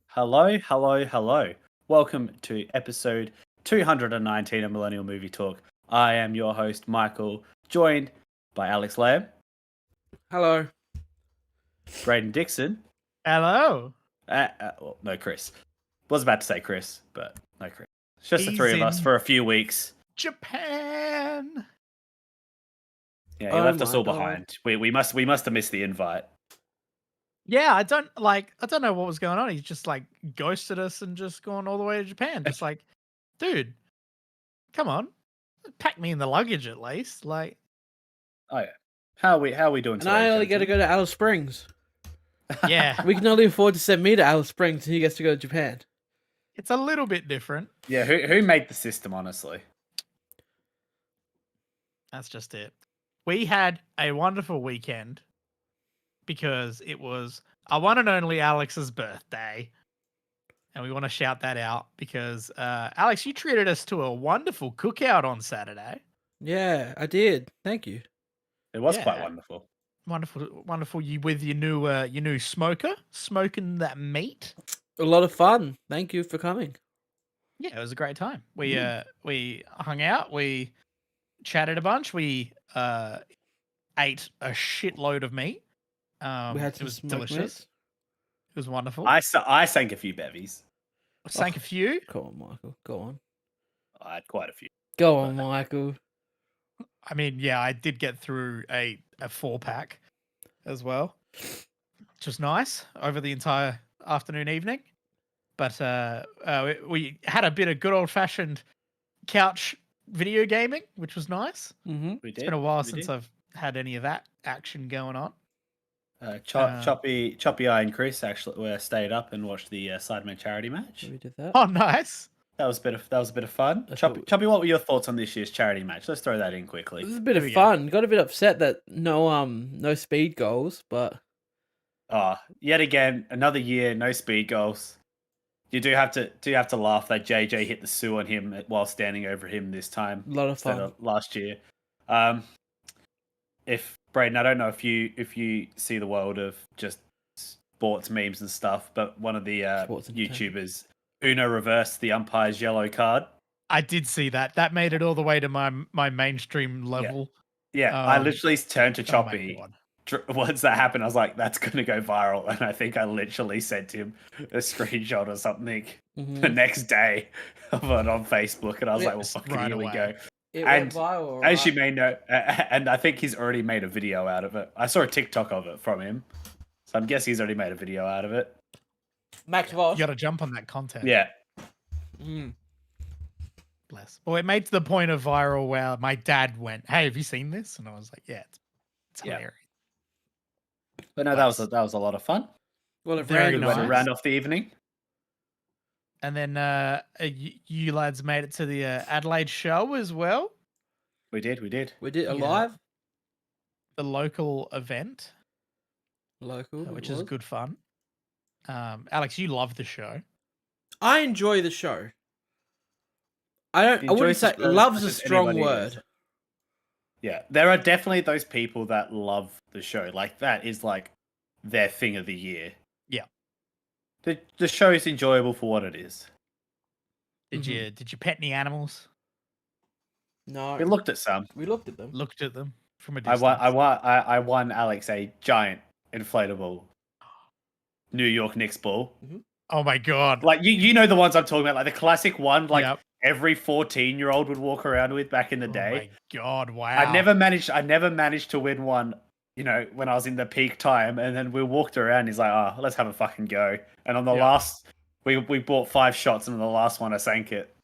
Hello, hello, hello. Welcome to episode 219 of Millennial Movie Talk. I am your host, Michael, joined by Alex Lamb, Hello. Braden Dixon, Hello. no, Chris. Was about to say Chris, but no Chris. It's just the He's three of in us for a few weeks. Japan. Yeah, he Oh left us my all God. behind. We must have missed the invite. Yeah, I don't know what was going on. He's just like ghosted us and just gone all the way to Japan. Just like, dude, come on, pack me in the luggage at least. Like, Oh yeah. How are we doing And today? I only get to gentlemen? go to Alice Springs. yeah, We can only afford to send me to Alice Springs and he gets to go to Japan. it's a little bit different. Yeah, who made the system, honestly? That's just it. We had a wonderful weekend because it was our one and only Alex's birthday. And we want to shout that out because, Alex, you treated us to a wonderful cookout on Saturday. Yeah, I did. Thank you. It was quite Yeah. wonderful. Wonderful. You with your new smoker, smoking that meat. A lot of fun. Thank you for coming. Yeah, it was a great time. We hung out, we chatted a bunch, we ate a shitload of meat. We had It some was smoked delicious. meats. It was wonderful. I sank a few bevies. Sank a few. Go on, Michael. Go on. I had quite a few. Go on, Michael. I mean, yeah, I did get through a 4-pack as well, which was nice over the entire afternoon, evening. But we had a bit of good old fashioned couch video gaming, which was nice. Mm-hmm. We did. It's been a while we since did. I've had any of that action going on. Choppy Eye and Chris actually stayed up and watched the Sidemen charity match. We did that. Oh, nice. That was a bit of fun. That's Choppy, what were your thoughts on this year's charity match? Let's throw that in It quickly. was a bit There of we go. fun. Got a bit upset that no speed goals, but Yet again, another year, no speed goals. You do have to laugh that JJ hit the Sue on him while standing over him this time a lot of instead fun. of last year. If Braden, I don't know if you see the world of just sports memes and stuff, but one of the Sports entertainment. YouTubers, Uno reversed the umpire's yellow card. I did see that. That made it all the way to my mainstream level. Yeah, I literally turned to Oh my Choppy. God. Once that happened, I was like, that's going to go viral. And I think I literally sent him a screenshot or something the Mhm. next day of it on Facebook. And I was Yeah, like, well, fucking right here we away. go. It And went viral. As you right? may know, and I think he's already made a video out of it. I saw a TikTok of it from him. So I'm guessing he's already made a video out of it. Max You Voss. got to jump on that content. Yeah. Mm. Bless. Well, it made to the point of viral where my dad went, "Hey, have you seen this?" And I was like, "Yeah, it's Yeah. hilarious." But no, that was a lot of fun. Well, it Very rained. Good way to nice. round off the evening. And then you lads made it to the Adelaide show as well, We did. We did Yeah. alive. the local event, Local. which it is was. good fun. Alex, you love the show. I enjoy the show. I Enjoys wouldn't the say show as love's much a as strong anybody does. word. Yeah, there are definitely those people that love the show. Like that is like their thing of the year. Yeah. The show is enjoyable for what it is. Did you pet any animals? No. We looked at some. We looked at them. Looked at them from a I distance. won Alex a giant inflatable New York Knicks ball. Oh my God! Like you know the ones I'm talking about, like the classic one, like Yep. every 14-year-old would walk around with back in the day. Oh my God! Wow. I never managed to win one, you know, when I was in the peak time, and then we walked around, he's like, "Oh, let's have a fucking go." And on the Yep. last we bought 5 shots, and on the last one I sank it.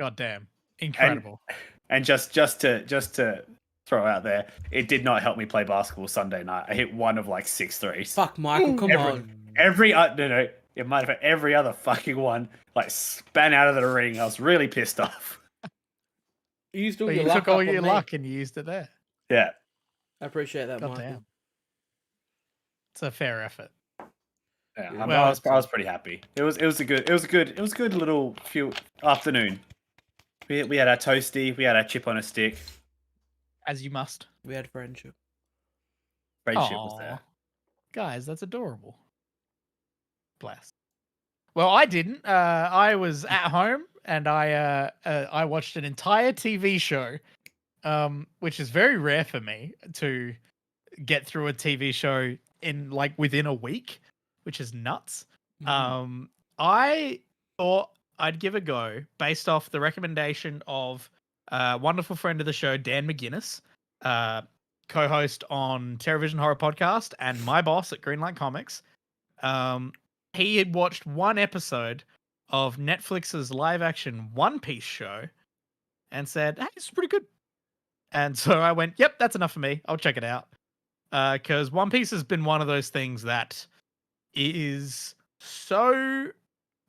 God damn! Incredible. And just to throw out there, it did not help me play basketball Sunday night. I hit one of like 6 threes. Fuck, Michael, come on. It might have been every other fucking one like span out of the ring. I was really pissed off. You used all But your you luck took all up on your me. luck and you used it there. Yeah. I appreciate that, God Michael. damn. It's a fair effort. Yeah, Yeah. I was pretty happy. It was a good little few afternoon. We had our toasty, we had our chip on a stick. As you must. We had friendship. Friendship was there. Guys, that's adorable. Bless. Well, I didn't. I was at home and I watched an entire TV show, which is very rare for me to get through a TV show in like within a week, which is nuts. I thought I'd give a go based off the recommendation of a wonderful friend of the show, Dan McGuinness, co-host on Television Horror Podcast and my boss at Greenlight Comics. He had watched one episode of Netflix's live-action One Piece show and said, "Hey, it's pretty good." And so I went, "Yep, that's enough for me. I'll check it out." Because One Piece has been one of those things that is so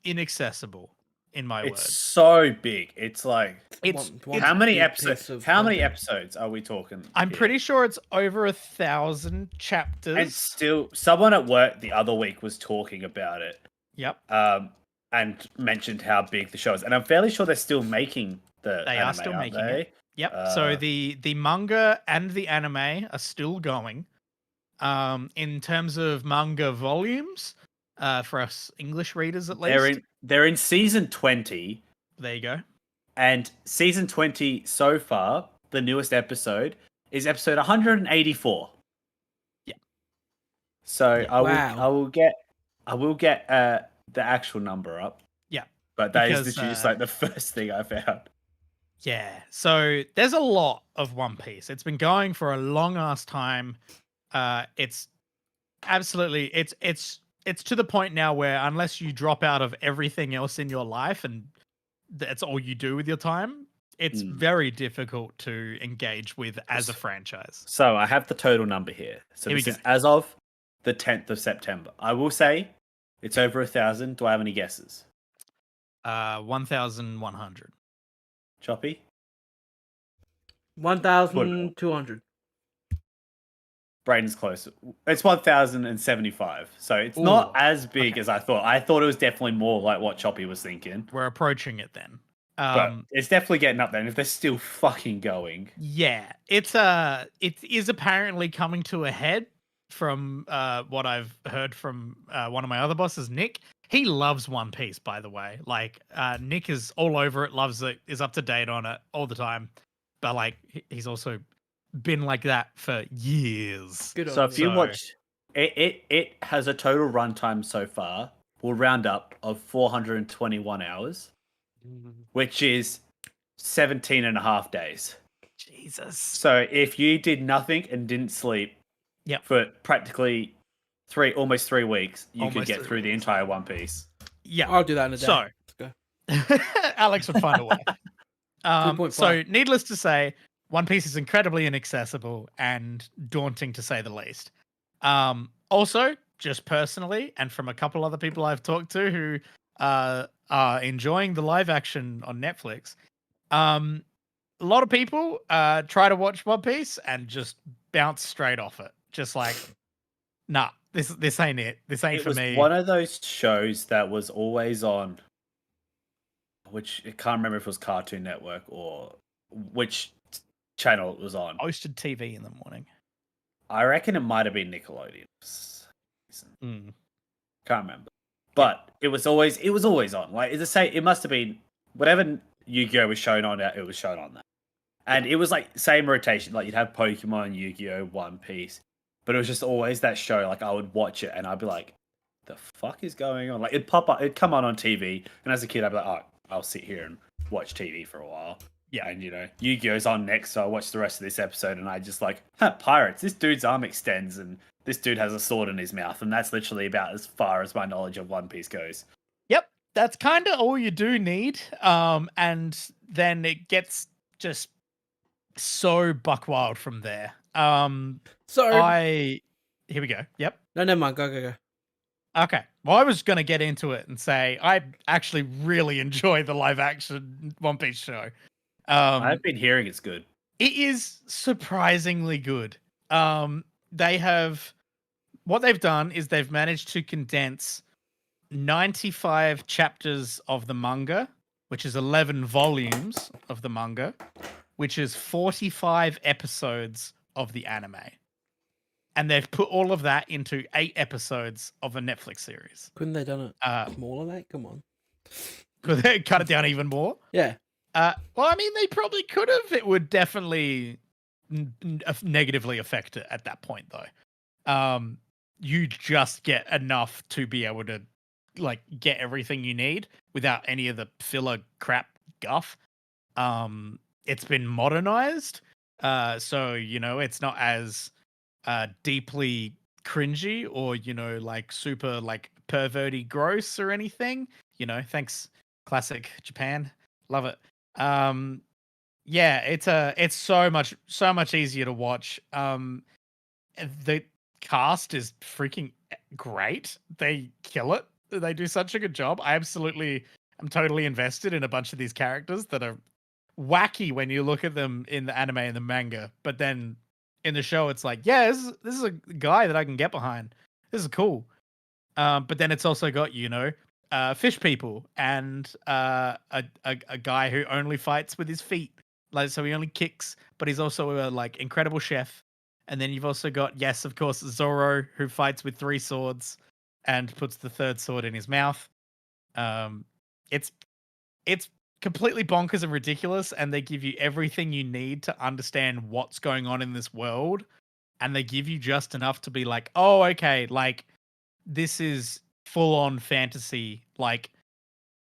inaccessible, in my It's words. so big. It's like It's how many big episodes? piece of How many content. episodes are we talking? I'm here? pretty sure it's over 1,000 chapters. And still, someone at work the other week was talking about it. Yep. And mentioned how big the show is, and I'm fairly sure they're still making the. They anime, are still aren't making they? it. Yep. So the manga and the anime are still going. In terms of manga volumes, for us English readers at least, They're in season 20, there you go. and season 20 so far, the newest episode is episode 184. Yeah. So Yeah. I will get the actual number up. Yeah. But that is Because, literally just like the first thing I found. Yeah. So there's a lot of One Piece. It's been going for a long ass time. It's absolutely it's to the point now where unless you drop out of everything else in your life and that's all you do with your time, it's very difficult to engage with as a franchise. So I have the total number here. So Here we this is go. as of the 10th of September. I will say it's over 1,000. Do I have any guesses? 1,100. Choppy? 1,200. Braden's close. It's 1,075. So it's not as big as I thought. I thought it was definitely more like what Choppy was thinking. We're approaching it then. But it's definitely getting up there. And if they're still fucking going. Yeah. It is apparently coming to a head from what I've heard from one of my other bosses, Nick. He loves One Piece, by the way. Like, Nick is all over it, loves it, is up to date on it all the time. But like, he's also been like that for years. Good So on if you. you watch it has a total runtime so far, we'll round up, of 421 hours, which is 17 and a half days. Jesus. So if you did nothing and didn't sleep for practically almost 3 weeks, you could get through the entire One Piece. Yeah. I'll do that in a day. So Let's go. Alex would find a way. 3.5. So needless to say, One Piece is incredibly inaccessible and daunting to say the least. Also, just personally, and from a couple other people I've talked to who are enjoying the live action on Netflix, a lot of people try to watch One Piece and just bounce straight off it. Just like, nah, this ain't it. This ain't It for was me. one of those shows that was always on, which I can't remember if it was Cartoon Network or which channel it was on. Hosted TV in the morning. I reckon it might have been Nickelodeon. Mm. Can't remember, but it was always on. Like, as I say, it must have been whatever Yu-Gi-Oh was shown on. It was shown on that, and it was like same rotation. Like, you'd have Pokemon, Yu-Gi-Oh, One Piece, but it was just always that show. Like, I would watch it and I'd be like, "The fuck is going on?" Like, it'd pop up, it'd come on TV, and as a kid, I'd be like, "Oh, I'll sit here and watch TV for a while." Yeah, and Yu-Gi-Oh's on next, so I watch the rest of this episode, and I just like, pirates. This dude's arm extends, and this dude has a sword in his mouth, and that's literally about as far as my knowledge of One Piece goes. Yep, that's kind of all you do need. And then it gets just so buck wild from there. Here we go. Yep. No, never mind. Go. Okay. Well, I was going to get into it and say I actually really enjoy the live action One Piece show. I've been hearing it's good. It is surprisingly good. What they've done is they've managed to condense 95 chapters of the manga, which is 11 volumes of the manga, which is 45 episodes of the anime. and they've put all of that into 8 episodes of a Netflix series. Couldn't they done it Um, smaller, mate? Come on. Could they cut it down even more? Yeah. Well, I mean, they probably could have. It would definitely negatively affect it at that point, though. You just get enough to be able to like get everything you need without any of the filler crap guff. It's been modernized, so it's not as deeply cringy or like super like perverty gross or anything. Thanks, classic Japan, love it. Yeah, it's so much easier to watch. The cast is freaking great. They kill it. They do such a good job. I'm totally invested in a bunch of these characters that are wacky when you look at them in the anime and the manga, but then in the show it's like, yeah, this is a guy that I can get behind. This is cool. But then it's also got fish people and a guy who only fights with his feet, like so he only kicks, but he's also a like incredible chef. And then you've also got, yes, of course, Zoro, who fights with 3 swords and puts the 3rd sword in his mouth. It's completely bonkers and ridiculous, and they give you everything you need to understand what's going on in this world, and they give you just enough to be like, oh, okay, like this is full on fantasy. Like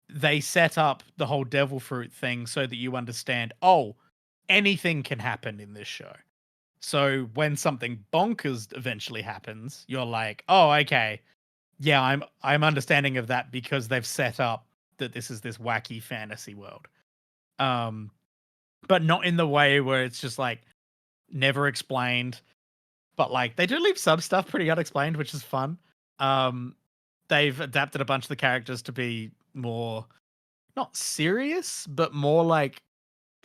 they set up the whole devil fruit thing so that you understand, oh, anything can happen in this show. So when something bonkers eventually happens, you're like, oh, okay, yeah, I'm understanding of that because they've set up that this is this wacky fantasy world. But not in the way where it's just like never explained. But like they do leave some stuff pretty unexplained, which is fun. They've adapted a bunch of the characters to be more not serious, but more like,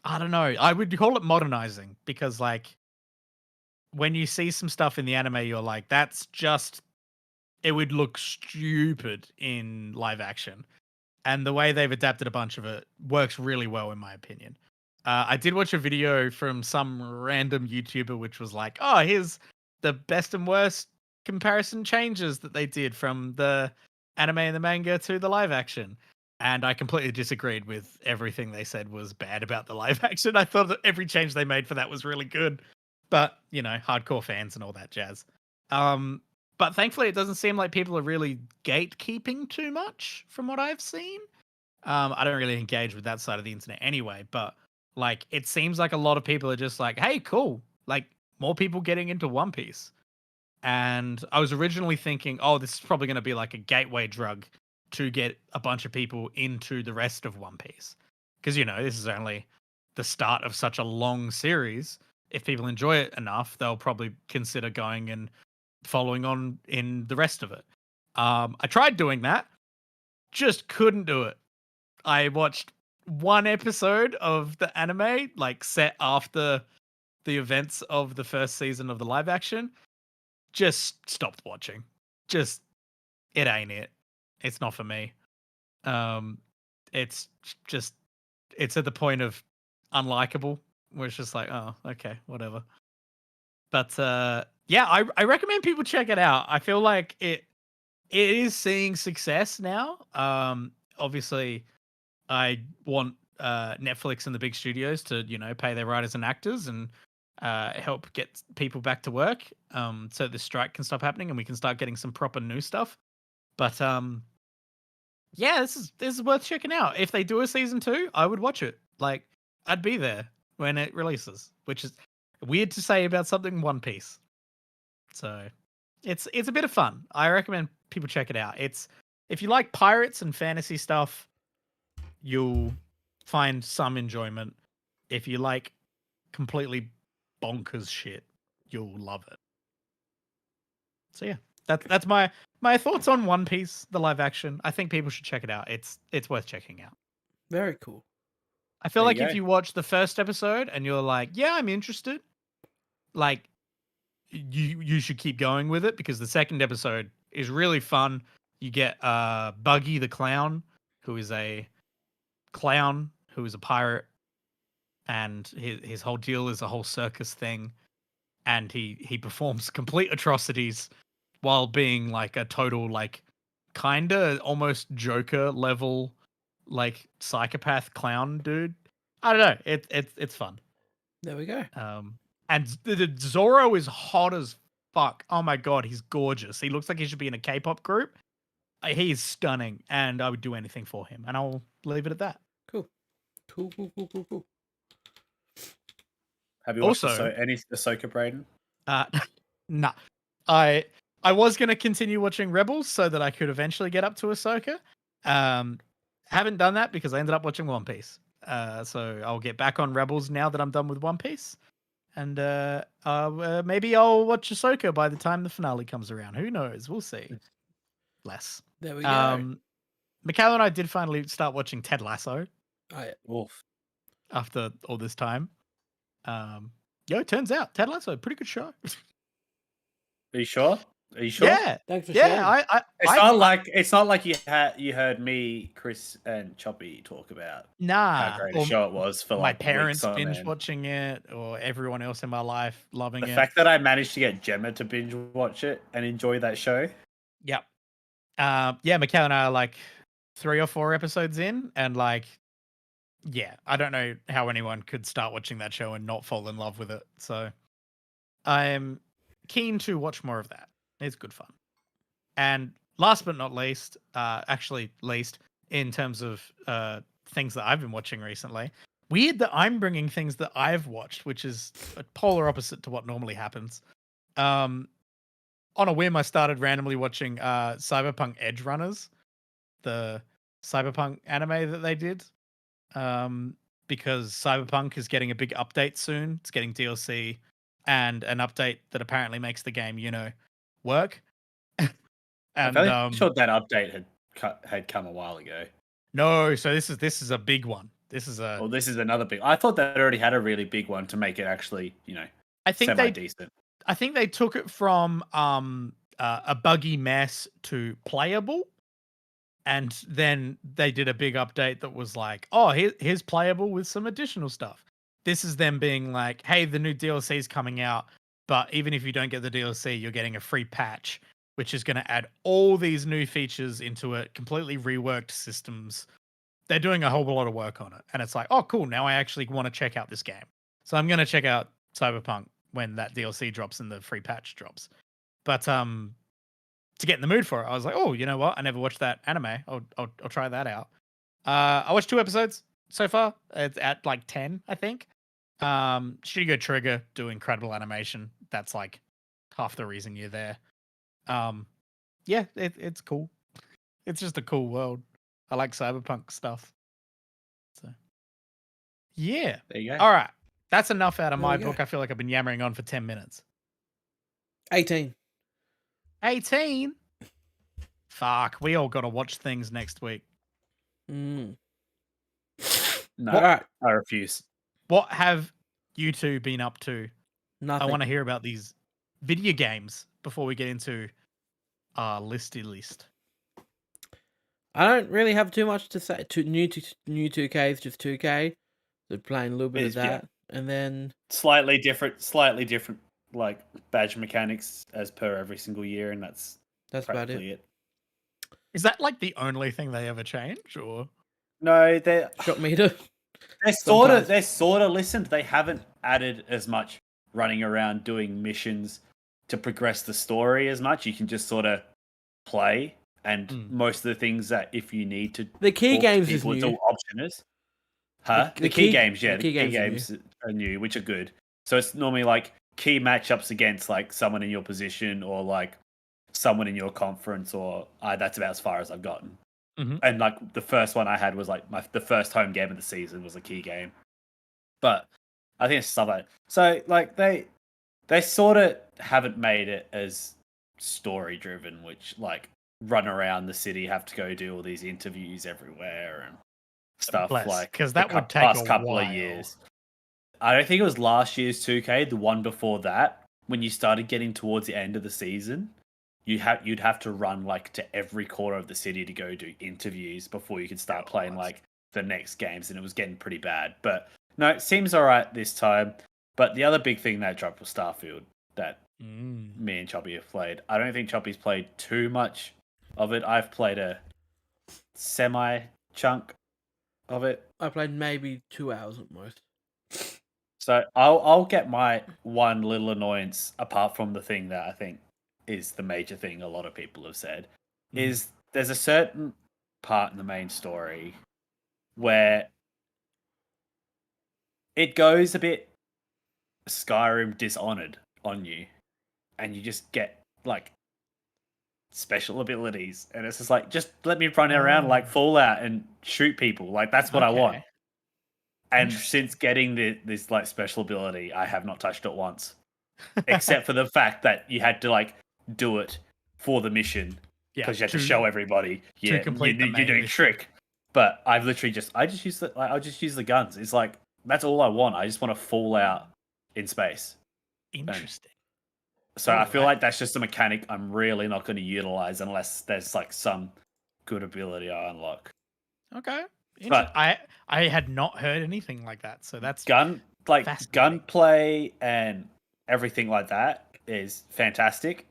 I don't know. I would call it modernizing because like when you see some stuff in the anime, you're like, that's just, it would look stupid in live action. And the way they've adapted a bunch of it works really well, in my opinion. I did watch a video from some random YouTuber, which was like, oh, here's the best and worst comparison changes that they did from the anime and the manga to the live action. And I completely disagreed with everything they said was bad about the live action. I thought that every change they made for that was really good. But, hardcore fans and all that jazz. But thankfully, it doesn't seem like people are really gatekeeping too much from what I've seen. I don't really engage with that side of the internet anyway, but like it seems like a lot of people are just like, hey, cool. Like more people getting into One Piece. And I was originally thinking, oh, this is probably going to be like a gateway drug to get a bunch of people into the rest of One Piece. Because, this is only the start of such a long series. If people enjoy it enough, they'll probably consider going and following on in the rest of it. I tried doing that, just couldn't do it. I watched 1 episode of the anime, like set after the events of the first season of the live action. Just stopped watching. Just, it ain't it. It's not for me. It's at the point of unlikable, where it's just like, oh, okay, whatever. But yeah, I recommend people check it out. I feel like it is seeing success now. Obviously, I want Netflix and the big studios to pay their writers and actors and help get people back to work, so the strike can stop happening and we can start getting some proper new stuff. But yeah, this is worth checking out. If they do a season 2, I would watch it. Like I'd be there when it releases, which is weird to say about something One Piece. So it's a bit of fun. I recommend people check it out. It's, if you like pirates and fantasy stuff, you'll find some enjoyment. If you like completely bonkers shit, you'll love it. So yeah, that's my thoughts on One Piece, the live action. I think people should check it out. It's worth checking out. Very cool. I feel There like you if go. you watch the first episode and you're like, yeah, I'm interested, like you should keep going with it because the second episode is really fun. You get Buggy the Clown, who is a clown who is a pirate, and his whole deal is a whole circus thing. and he performs complete atrocities while being like a total like kinda almost Joker level like psychopath clown dude. I don't know. It's fun. There we go. And the Zorro is hot as fuck. Oh my god, he's gorgeous. He looks like he should be in a K-pop group. He is stunning, and I would do anything for him. And I'll leave it at that. Cool. Have you watched Also- any Ahsoka, Braden? Nah. I was gonna continue watching Rebels so that I could eventually get up to Ahsoka. Haven't done that because I ended up watching One Piece. So I'll get back on Rebels now that I'm done with One Piece. And maybe I'll watch Ahsoka by the time the finale comes around. Who knows? We'll see. Less. There we go. Michaela and I did finally start watching Ted Lasso Wolf. after all this time. It turns out Ted Lasso, pretty good show. Are you sure? Are you sure? Yeah. Thanks for sharing. It's not like you heard me, Chris, and Choppy talk about how great a show it was for my like parents weeks on binge end. watching it, or everyone else in my life loving The it. fact that I managed to get Gemma to binge watch it and enjoy that show. Yep. Michaela and I are like 3 or 4 episodes in, and like, yeah, I don't know how anyone could start watching that show and not fall in love with it. So I'm keen to watch more of that. It's good fun. And last but not least, actually least in terms of things that I've been watching recently. Weird that I'm bringing things that I've watched, which is a polar opposite to what normally happens. On a whim, I started randomly watching Cyberpunk Edgerunners, the Cyberpunk anime that they did. Because Cyberpunk is getting a big update soon. It's getting DLC and an update that apparently makes the game, work. And I'm sure that update had come a while ago. no, so this is a big one. This is another big. I thought that already had a really big one to make it actually, I think semi decent. I think they took it from a buggy mess to playable, and then they did a big update that was like, oh, here's playable with some additional stuff. This is them being like, hey, the new DLC is coming out, but even if you don't get the DLC, you're getting a free patch, which is going to add all these new features into it, completely reworked systems. They're doing a whole lot of work on it, and it's like, oh, cool. Now I actually want to check out this game, so I'm going to check out Cyberpunk when that DLC drops and the free patch drops. But to get in the mood for it, I was like, oh, you know what? I never watched that anime. I'll try that out. I watched 2 episodes so far. It's at like 10, I think. Studio Trigger do incredible animation. That's like half the reason you're there. Yeah, it's cool. It's just a cool world. I like cyberpunk stuff. So, yeah. There you go. All right. That's enough out of There my we go. book. I feel like I've been yammering on for 10 minutes. 18. 18? Fuck. We all got to watch things next week. Mm. No, All right. I refuse. What have you two been up to? Nothing. I want to hear about these video games before we get into our listy list. I don't really have too much to say. New 2K is just 2K. So playing a little bit of that, and then Slightly different, like badge mechanics as per every single year, and that's about practically it. Is that like the only thing they ever change, or? No, they're Shot meter. they're sort of listened. They haven't added as much running around doing missions to progress the story as much. You can just sort of play, and most of the things that if you need to, The key talk to games is people, it's new. all optioners. Huh? The The key- key games, yeah. the The key key games games are new, which are good. So it's normally like key matchups against like someone in your position or like someone in your conference, or that's about as far as I've gotten. Mhm. And like the first one I had was like the first home game of the season was a key game. But I think it's stuff like so like they sort of haven't made it as story driven, which like run around the city, have to go do all these interviews everywhere and stuff Bless, like 'cause the that would take past a couple while. of years. I don't think it was last year's 2K, the one before that, when you started getting towards the end of the season, you'd have to run like to every corner of the city to go do interviews before you could start playing like the next games, and it was getting pretty bad. But no, it seems all right this time. But the other big thing that dropped was Starfield. that Mm. me and Choppy have played. I don't think Choppy's played too much of it. I've played a semi chunk of it. I played maybe 2 hours at most. So I'll get my one little annoyance apart from the thing that I think is the major thing a lot of people have said is there's a certain part in the main story where it goes a bit Skyrim Dishonored on you, and you just get like special abilities, and it's just like, just let me run around like Fallout and shoot people. Like that's what I want. Okay. And since getting this like special ability, I have not touched it once, except for the fact that you had to like do it for the mission because you had to show everybody, to complete the you're main doing mission. trick. But I've literally I just use the guns. It's like that's all I want. I just want to fall out in space. Interesting. So I feel like that's just a mechanic I'm really not going to utilize unless there's like some good ability I unlock. Okay. But I had not heard anything like that, so that's fascinating. gunplay and everything like that is fantastic.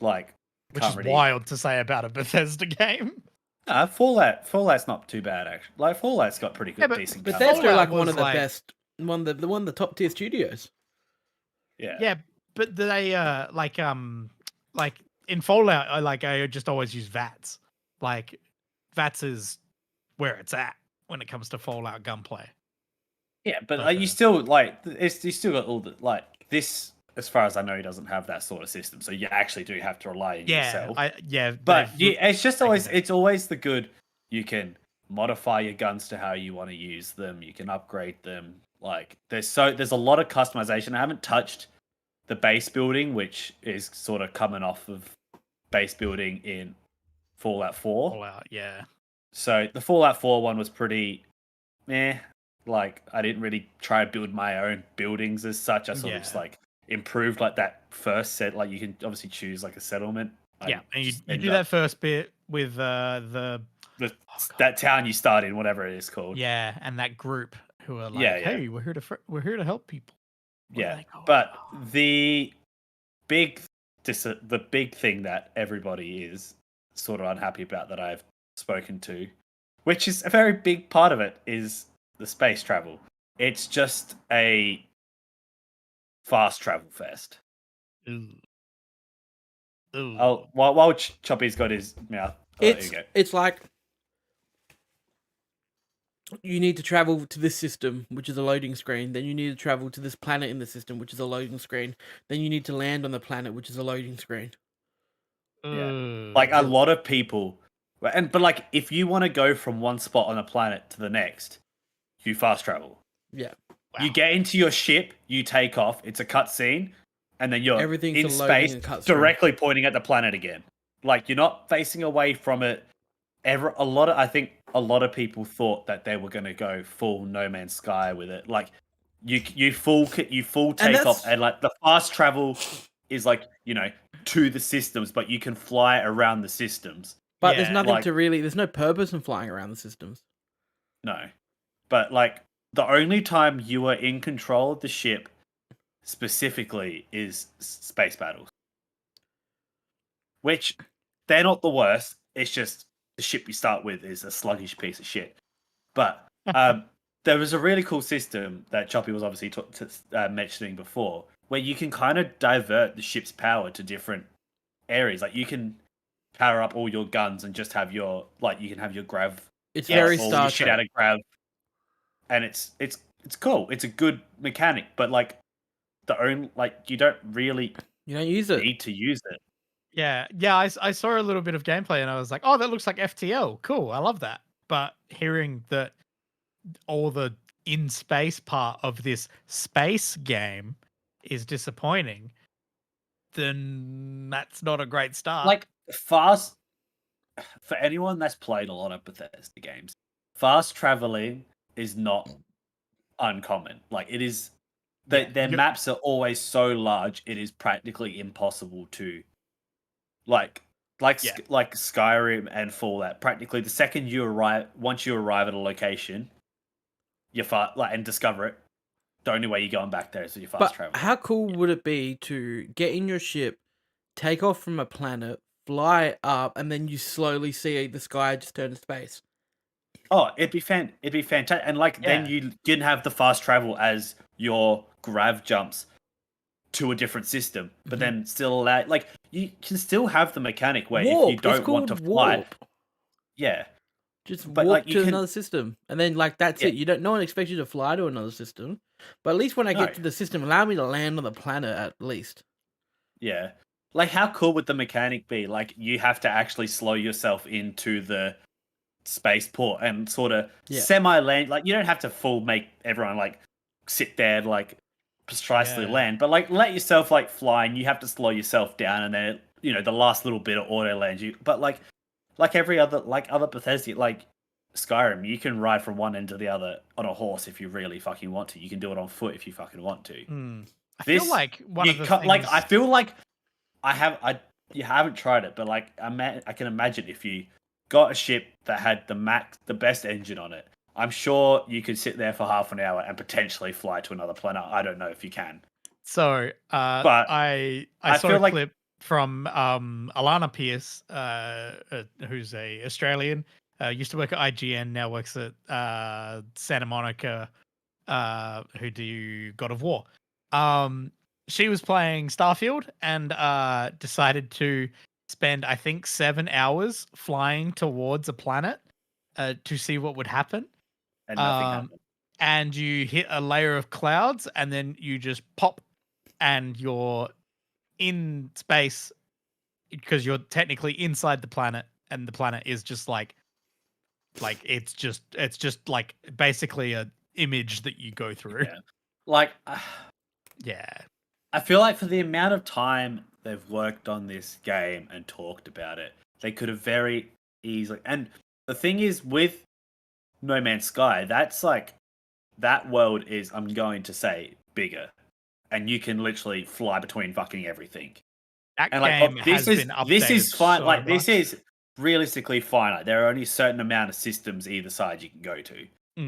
Like, which is wild to say about a Bethesda game. Fallout's not too bad actually. Like Fallout's got pretty good, decent. But they're still like one of the best, one of the top tier studios. Yeah. Yeah, but they like in Fallout, I just always use VATS. Like VATS is where it's at when it comes to Fallout gunplay. Yeah, but you still like you still got all the like this. As far as I know, he doesn't have that sort of system, so you actually do have to rely on yourself. But it's just always the good. You can modify your guns to how you want to use them. You can upgrade them. Like there's a lot of customization. I haven't touched the base building, which is sort of coming off of base building in Fallout 4. Fallout, yeah. So the Fallout 4 one was pretty meh. Like I didn't really try to build my own buildings as such. I sort of just like improved like that first set. Like you can obviously choose like a settlement. Yeah, and you do that first bit with that town you start in, whatever it is called. Yeah, and that group who are like, hey, we're here to help people. But the big thing that everybody is sort of unhappy about that I've spoken to, which is a very big part of it, is the space travel. It's just a fast travel fest. While Choppy's got his mouth, it's like you need to travel to this system, which is a loading screen. Then you need to travel to this planet in the system, which is a loading screen. Then you need to land on the planet, which is a loading screen. Yeah, like a lot of people, but like if you want to go from one spot on a planet to the next, you fast travel. Yeah, you get into your ship, you take off. It's a cutscene, and then you're in space, directly pointing at the planet again. Like you're not facing away from it. I think a lot of people thought that they were going to go full No Man's Sky with it. Like you full take off, and like the fast travel is like to the systems, but you can fly around the systems. But there's nothing there's no purpose in flying around the systems. No, but like the only time you are in control of the ship specifically is space battles, which they're not the worst. It's just the ship you start with is a sluggish piece of shit. But there was a really cool system that Choppy was obviously mentioning before, where you can kind of divert the ship's power to different areas. Like you can power up all your guns and just have your you can have your grav. It's very Star Trek. Shit out of grav, and it's cool. It's a good mechanic, but like you don't use it. Need to use it. Yeah. I saw a little bit of gameplay and I was like, oh, that looks like FTL. Cool, I love that. But hearing that all the in space part of this space game is disappointing, then that's not a great start. Like fast, for anyone that's played a lot of Bethesda games, fast traveling is not uncommon. Like it is, their maps are always so large, it is practically impossible to, like Skyrim and Fallout. Practically, the second once you arrive at a location, and discover it, the only way you're going back there is with your fast But travel. how cool would it be to get in your ship, take off from a planet, fly up, and then you slowly see the sky just turn to space? Oh, it'd be fantastic, and like then Yeah. you didn't have the fast travel as your grav jumps to a different system, but Mhm. then still allow, like you can still have the mechanic where if Warp. you It's don't want to called fly, warp. yeah, Just but warp like you to can, another system, and then like that's yeah, it. You don't. No one expects you to fly to another system, but at least when I no, get to the system, allow me to land on the planet at least. yeah. Like how cool would the mechanic be? Like you have to actually slow yourself into the spaceport and sort of Yeah. semi land. Like you don't have to full make everyone like sit there like precisely Yeah. land, but like let yourself like fly, and you have to slow yourself down, and then the last little bit of auto lands you. But like every other other Bethesda, like Skyrim, you can ride from one end to the other on a horse if you really fucking want to. You can do it on foot if you fucking want to. I feel This like one you of the cut like things. I feel like I you haven't tried it, but like I can imagine if you got a ship that had the best engine on it, I'm sure you could sit there for half an hour and potentially fly to another planet. I don't know if you can, So but I I saw feel a like clip from Alana Pierce, who's a Australian, used to work at IGN, now works at Santa Monica, who do God of War. She was playing Starfield and decided to spend, I think, 7 hours flying towards a planet to see what would happen. and nothing Um, happened. and you hit a layer of clouds, and then you just pop, and you're in space because you're technically inside the planet, and the planet is just like it's just like basically a image that you go through. Yeah, like Yeah. I feel like for the amount of time they've worked on this game and talked about it, they could have very easily. And the thing is, with No Man's Sky, that's like that world is, I'm going to say, bigger, and you can literally fly between fucking everything. That And like, game this has been is updated fine. so Like, this much. is realistically finite. There are only a certain amount of systems either side you can go to.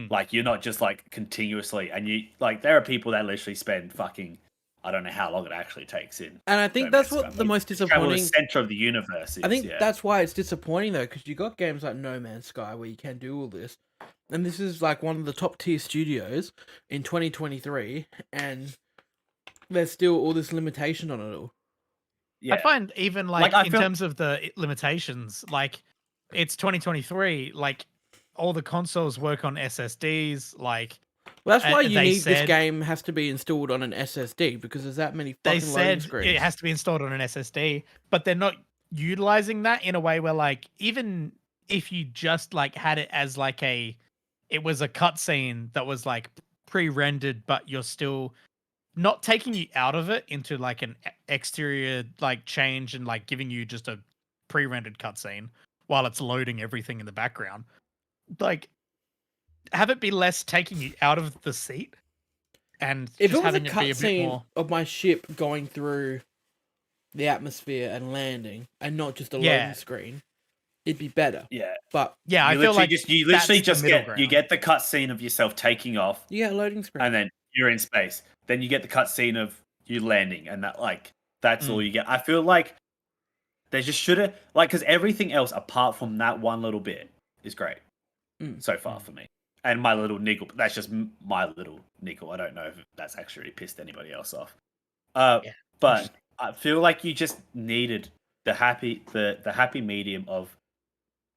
Like, you're not just like continuously, and you like there are people that literally spend fucking, I don't know how long it actually takes in. And I think No that's Man's what Sky. the Like, most to travel to the disappointing. center of the universe is. I think Yeah. that's why it's disappointing though, because you got games like No Man's Sky where you can do all this, and this is like one of the top tier studios in 2023, and there's still all this limitation on it all. Yeah. I find even Like, like I in feel- terms of the limitations, like it's 2023, like all the consoles work on SSDs, like Well, that's why they this said game has to be installed on an SSD because there's that many they fucking loading said screens. it has to be installed on an SSD, but they're not utilizing that in a way where like even if you just like had it as like it was a cutscene that was like pre-rendered, but you're still not taking you out of it into like an exterior like change and like giving you just a pre-rendered cutscene while it's loading everything in the background. Like have it be less taking you out of the seat and If just it was a having it be a bit cutscene more. of my ship going through the atmosphere and landing, and not just a Yeah. loading screen, it'd be better. Yeah. But Yeah, I You feel literally like you literally that's the just middle get ground. you get the cutscene of yourself taking off, you get a loading screen. and then you're in space. Then you get the cutscene of you landing, and that's all you get. I feel like they just should have because everything else apart from that one little bit is great so far for me. And my little niggle, but that's just my little niggle. I don't know if that's actually pissed anybody else off. But I feel like you just needed the happy medium of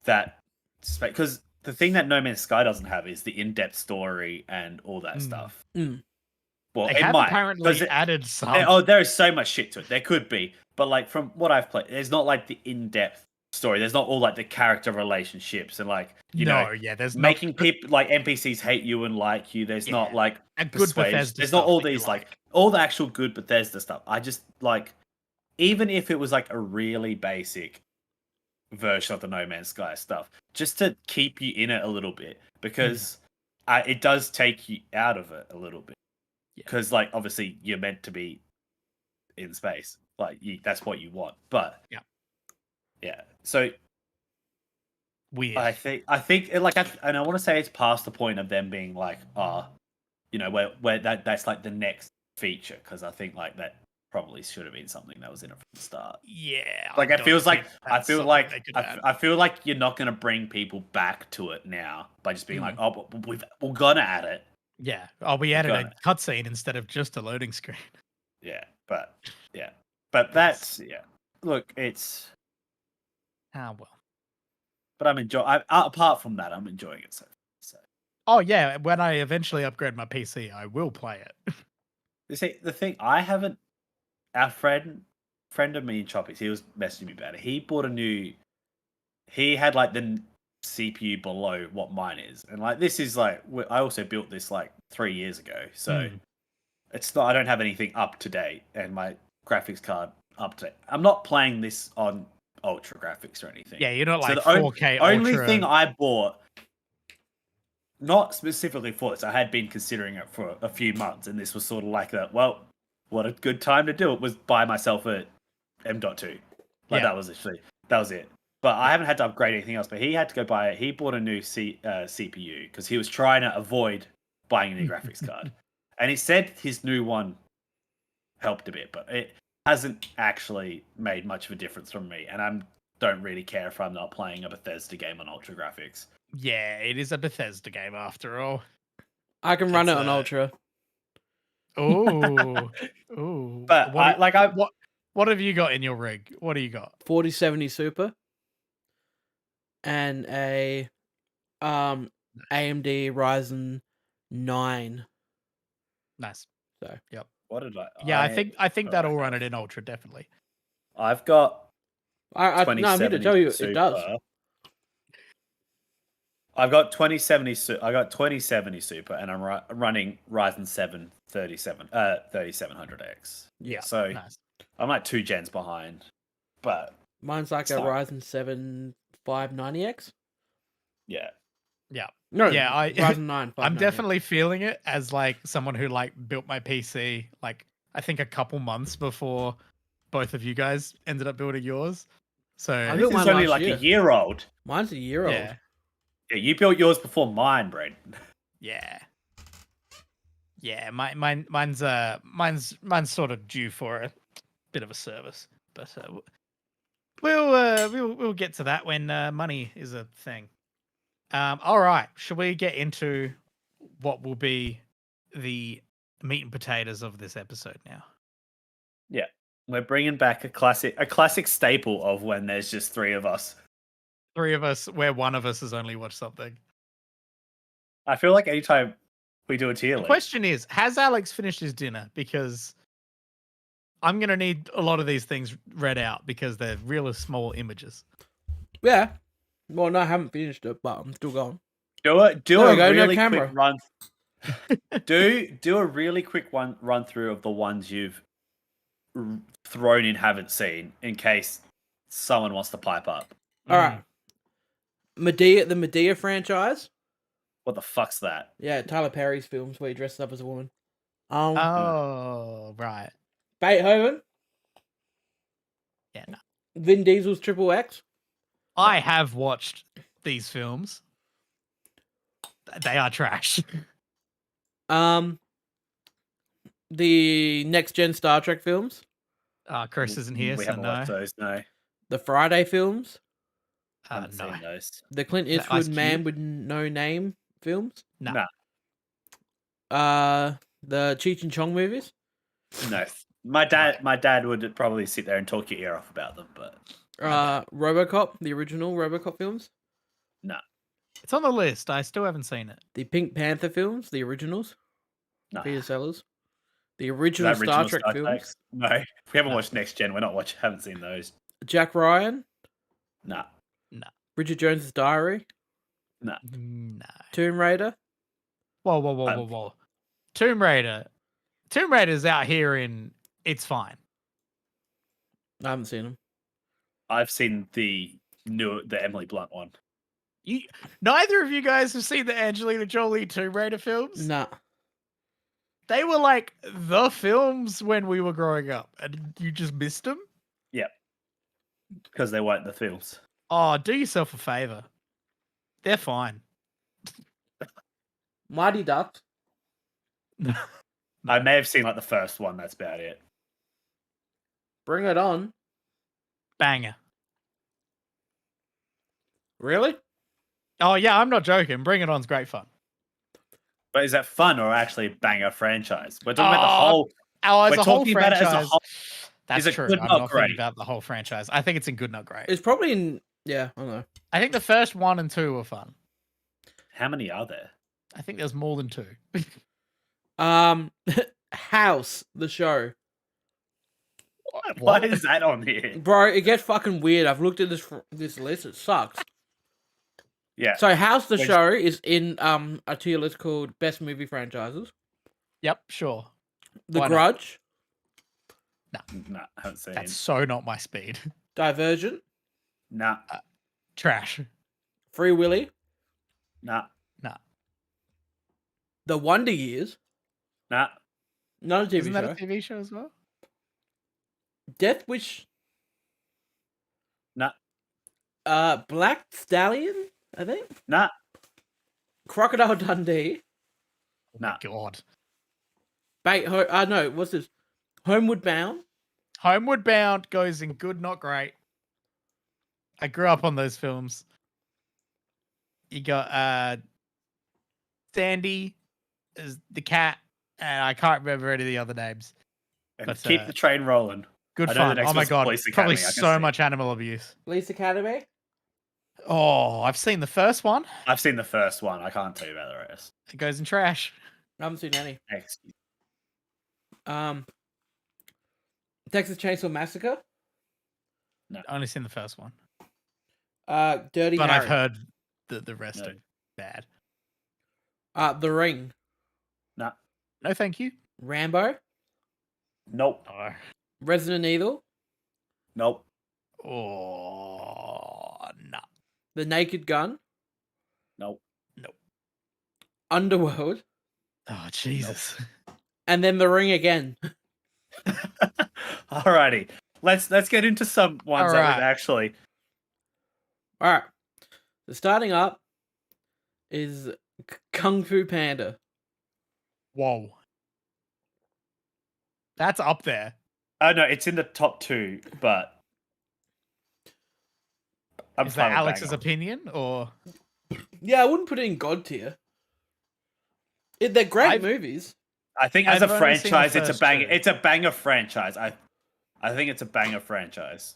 that space, because the thing that No Man's Sky doesn't have is the in-depth story and all that stuff. Well, They it have might apparently added some. there is so much shit to it. There could be, but like from what I've played, there's not like the in-depth story. There's not all like the character relationships and like there's making people like NPCs hate you and like you. There's not like a good persuasion. Bethesda. There's not stuff all that you these like all the actual good Bethesda stuff. I just like, even if it was like a really basic version of the No Man's Sky stuff, just to keep you in it a little bit, because it does take you out of it a little bit. Because like obviously you're meant to be in space, like that's what you want. But yeah. So weird. I think like and I want to say it's past the point of them being like, where that's like the next feature, because I think like that probably should have been something that was in it from the start. Yeah, Like it feels like I that's feel something like they could I, add. I feel like you're not gonna bring people back to it now by just being like, Mm. oh, we're gonna add it. Yeah. Oh, we added a Got it. cutscene instead of just a loading screen. But that's Look, it's Ah, well. but I'm enjoying. Apart from that, I'm enjoying it so. Oh yeah, when I eventually upgrade my PC, I will play it. You see, the thing I haven't. Our friend of me in Choppies, he was messaging me about it. He bought a new. He had like the CPU below what mine is, and like this is like I also built this like 3 years ago, so it's not. I don't have anything up to date, and my graphics card up to date. I'm not playing this on ultra graphics or anything. Yeah, you're not like the 4K only ultra. thing I bought, not specifically for this, I had been considering it for a few months, and this was sort of like that. Well, what a good time to do it was buy myself a M.2. That was it. But I haven't had to upgrade anything else. But he had to go buy it. He bought a new CPU because he was trying to avoid buying a new graphics card. And he said his new one helped a bit, but it hasn't actually made much of a difference from me. And I don't really care if I'm not playing a Bethesda game on ultra graphics. Yeah, it is a Bethesda game after all. I can run it on ultra. Oh, oh. But what have you got in your rig? What do you got? 4070 Super and a AMD Ryzen 9. Nice. So, yep. What did I? Yeah, I think that'll run it in ultra definitely. I've got. No, I'm here to tell you it does. I've got 2070. I got 2070 Super, and I'm running Ryzen 7 3700X. Yeah, so nice. I'm like 2 gens behind, but mine's like a Ryzen 7 590X. Yeah. No, yeah, Ryzen 9. I'm definitely feeling it as like someone who like built my PC like I think a couple months before both of you guys ended up building yours. So this is only like a year old. Mine's a year old. Yeah, you built yours before mine, Brad. Yeah. Yeah, mine's sort of due for a bit of a service, but we'll get to that when money is a thing. All right, should we get into what will be the meat and potatoes of this episode now? Yeah, we're bringing back a classic staple of when there's just 3 of us. 3 of us, where one of us has only watched something. I feel like anytime we do a tier list. The question is, has Alex finished his dinner? Because I'm going to need a lot of these things read out because they're really small images. Yeah. Well, no, I haven't finished it, but I'm still going. Do a really quick run. do a really quick run through of the ones you've thrown in, haven't seen, in case someone wants to pipe up. All right. The Medea franchise. What the fuck's that? Yeah, Tyler Perry's films where he dresses up as a woman. Oh, right. Beethoven. Yeah, no. Vin Diesel's Triple X. I have watched these films. They are trash. The next gen Star Trek films. Chris isn't here, we so haven't no. watched those. No. The Friday films. Haven't No. seen those. The Clint Eastwood Man with No Name films. No. The Cheech and Chong movies. No. My dad would probably sit there and talk your ear off about them, but RoboCop, the original RoboCop films. No. It's on the list. I still haven't seen it. The Pink Panther films, the originals. No. Peter Sellers. The original Star Trek films. No. If we haven't watched Next Gen, haven't seen those. Jack Ryan. No. Bridget Jones's Diary. No. Tomb Raider. Whoa. Tomb Raider's out here in It's Fine. I haven't seen them. I've seen the Emily Blunt one. Neither of you guys have seen the Angelina Jolie Tomb Raider films? Nah. They were like the films when we were growing up, and you just missed them? Yep. Because they weren't the films. Oh, do yourself a favor. They're fine. Mighty Ducks. I may have seen like the first one. That's about it. Bring It On. Banger. Really? Oh yeah, I'm not joking. Bring It On's great fun. But is that fun or actually banger franchise? We're talking about the whole. Oh, as We're a whole talking about it as a franchise. whole. That's Is it true. good, I'm not not great? thinking about the whole franchise. I think it's in good, not great. It's probably in. Yeah, I don't know. I think the first 1 and 2 were fun. How many are there? I think there's more than 2. House, the show. Why is that on here? Bro, it gets fucking weird. I've looked at this list. It sucks. Yeah. So House, the show, is in a tier list called Best Movie Franchises. Yep, sure. The Why not? Grudge, No, haven't seen. That's so not my speed. Divergent, Nah, Trash. Free Willy, nah, Nah. The Wonder Years, nah. not a TV Isn't that show. a TV show as well? Death Wish, Nah, Black Stallion, I think. nah, Crocodile Dundee. nah. God. No, what's this? Homeward Bound. Homeward Bound goes in good, not great. I grew up on those films. You got Sandy as the cat, and I can't remember any of the other names. And But, keep the train rolling. Good I know the fun. next Oh my one's god, Police probably Academy, I can so see. much animal abuse. Police Academy. Oh, I've seen the first one. I've seen the first one. I can't tell you about the rest. It goes in trash. I haven't seen any. Excuse. Texas Chainsaw Massacre. Only seen the first one, Dirty but Harry. I've heard the rest No. are bad. The Ring. Nah. No, thank you. Rambo. Nope. No. Resident Evil. Nope. Oh, no. The Naked Gun. Nope. Underworld. Oh, Jesus. And then The Ring again. Alrighty. Let's get into some ones that Alright. would actually. All right. So starting up is Kung Fu Panda. Whoa. That's up there. Oh no, it's in the top 2, but I'm Is that fine with Alex's banger. opinion, or Yeah, I wouldn't put it in God tier. They're great movies. I think as I've a only seen the franchise, it's a first banger. 2. It's a banger franchise. I think it's a banger franchise.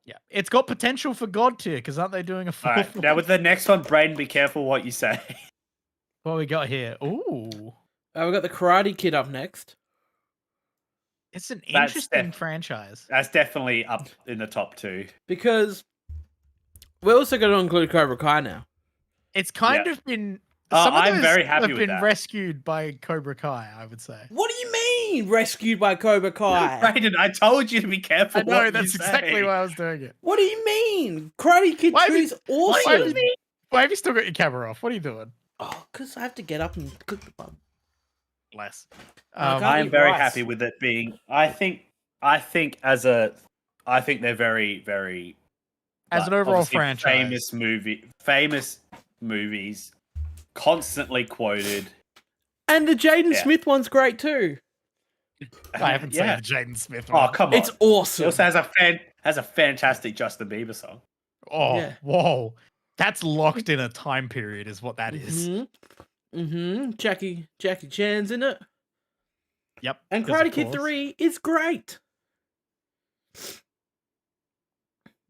yeah, it's got potential for God tier because aren't they doing a All fourth right, one? now with the next one, Braden, be careful what you say. What we got here? Ooh, We've got the Karate Kid up next. it's an That's interesting franchise. That's definitely up in the top 2. Because we're also going to include Cobra Kai now. It's kind Yeah. of been. Oh, Some of I'm those very happy have with been that. rescued by Cobra Kai, I would say. What do you mean, rescued by Cobra Kai? Braden, I told you to be careful. I know what that's you exactly say. why I was doing it. What do you mean? Karate Kid Why 2 have is awesome. Why have you still got your camera off? What are you doing? Oh, because I have to get up and cook the bun. Less. I can't I am eat very rice. happy with it being. I think they're very, very. As like, an overall obviously franchise. famous movies, constantly quoted. And the Jaden Yeah. Smith one's great too. I haven't Yeah. seen the Jaden Smith Oh one. come on! It's awesome. It also has a fantastic Justin Bieber song. Oh, Yeah. whoa. That's locked in a time period, is what that is. Jackie Chan's in it. Yep. And 'cause of Karate Kid course. 3 is great.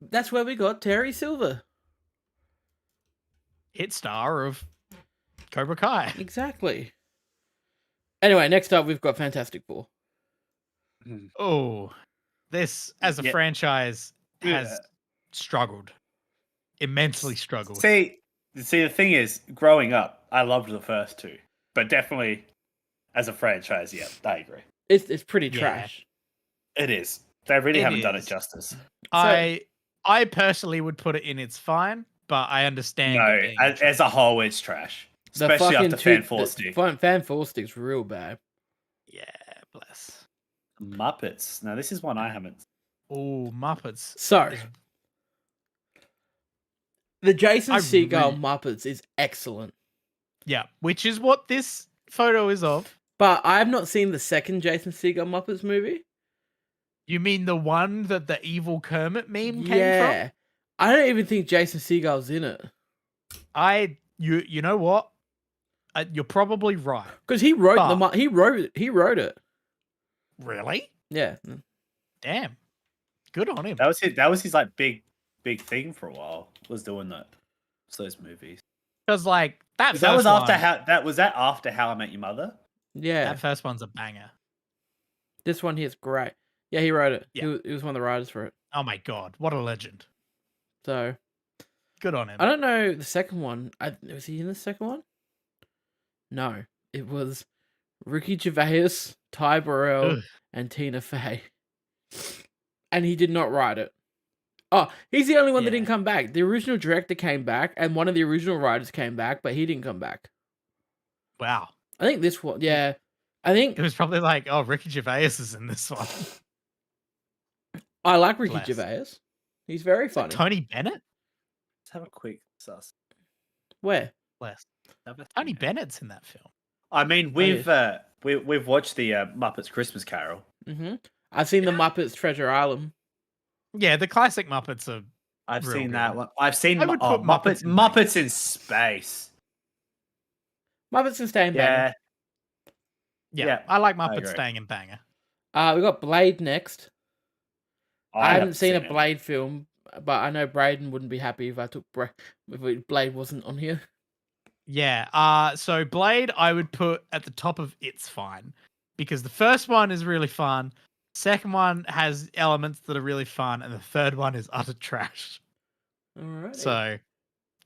That's where we got Terry Silver. Hit star of Cobra Kai. Exactly. Anyway, next up we've got Fantastic Four. Oh, this as a Yeah. franchise has Yeah. struggled. Immensely struggled. See, the thing is, growing up, I loved the first 2, but definitely as a franchise, yeah, I agree. It's pretty Yeah. trash. It is. They really It haven't done it is. justice. I personally would put it in it's fine, but I understand. No, it being as a whole, it's trash. The Especially fucking after Fan 4 Stick. Fan 4 Stick's real bad. Yeah, bless. Muppets. Now, this is one I haven't. Oh, Muppets. So, is- the Jason I Segel really- Muppets is excellent. Yeah, which is what this photo is of. But I have not seen the second Jason Segel Muppets movie. You mean the one that the evil Kermit meme came from? Yeah. I don't even think Jason Segel's in it. You know what? You're probably right. Because he wrote he wrote it. Really? Yeah. Damn. Good on him. That was his like big thing for a while. Was doing that. So those movies. Because like that was after one, after How I Met Your Mother? Yeah. that first one's a banger. This one here's great. Yeah, he wrote it. Yeah. He was one of the writers for it. Oh my god, what a legend. So Good on him. I don't know the second one. Was he in the second one? No. It was Ricky Gervais, Ty Burrell, Ugh. and Tina Fey. And he did not write it. Oh, he's the only one that Yeah. didn't come back. The original director came back, and one of the original writers came back, but he didn't come back. Wow. I think this one, yeah. I think It was probably like, oh, Ricky Gervais is in this one. I like Ricky Bless. Gervais. He's very Is that funny. Tony Bennett? Let's have a quick sus. Where? Bless. Have a Tony think. Bennett's in that film. I mean, yes. we've watched the Muppets Christmas Carol. Mm-hmm. I've seen the Muppets Treasure Island. Yeah, the classic Muppets are. I've Real seen good. that one. I've seen I would put Muppets in Space. Muppets and Staying Yeah. Yeah, I like I Muppets agree. staying in banger. Banger. We got Blade next. I haven't seen a it. Blade film, but I know Braden wouldn't be happy if I took if Blade wasn't on here. Yeah. So Blade, I would put at the top of It's Fine because the first one is really fun. Second one has elements that are really fun, and the third one is utter trash. All right. So,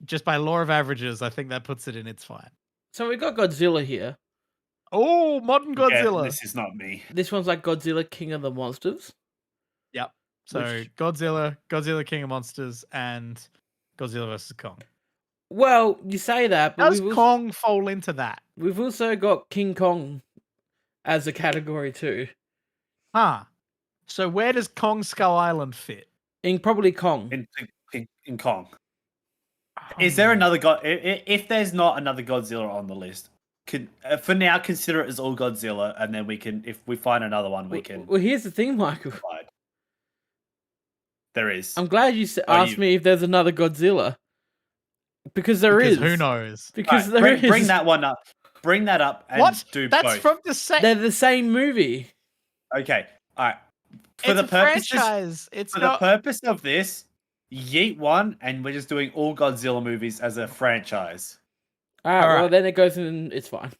just by law of averages, I think that puts it in It's Fine. So we got Godzilla here. Oh, modern Godzilla. Yeah, this is not me. This one's like Godzilla King of the Monsters. Yep. So Which- Godzilla King of Monsters, and Godzilla vs Kong. Well, you say that, but Does Kong fall into that? we've also got King Kong as a category too. Huh. So where does Kong Skull Island fit? In probably Kong. In Kong. Is there another God? If there's not another Godzilla on the list, for now consider it as all Godzilla, and then we can, if we find another one, we can. Well, here's the thing, Michael. Decide. There is. I'm glad you asked me if there's another Godzilla. Because there is. Who knows? Because Right, there is. bring that one up. Bring that up and What? do That's both. from the same. They're the same movie. Okay. All right. It's a franchise. It's for not. the purpose of this, yeet one, and we're just doing all Godzilla movies as a franchise. All right, well, right. then it goes in, it's fine.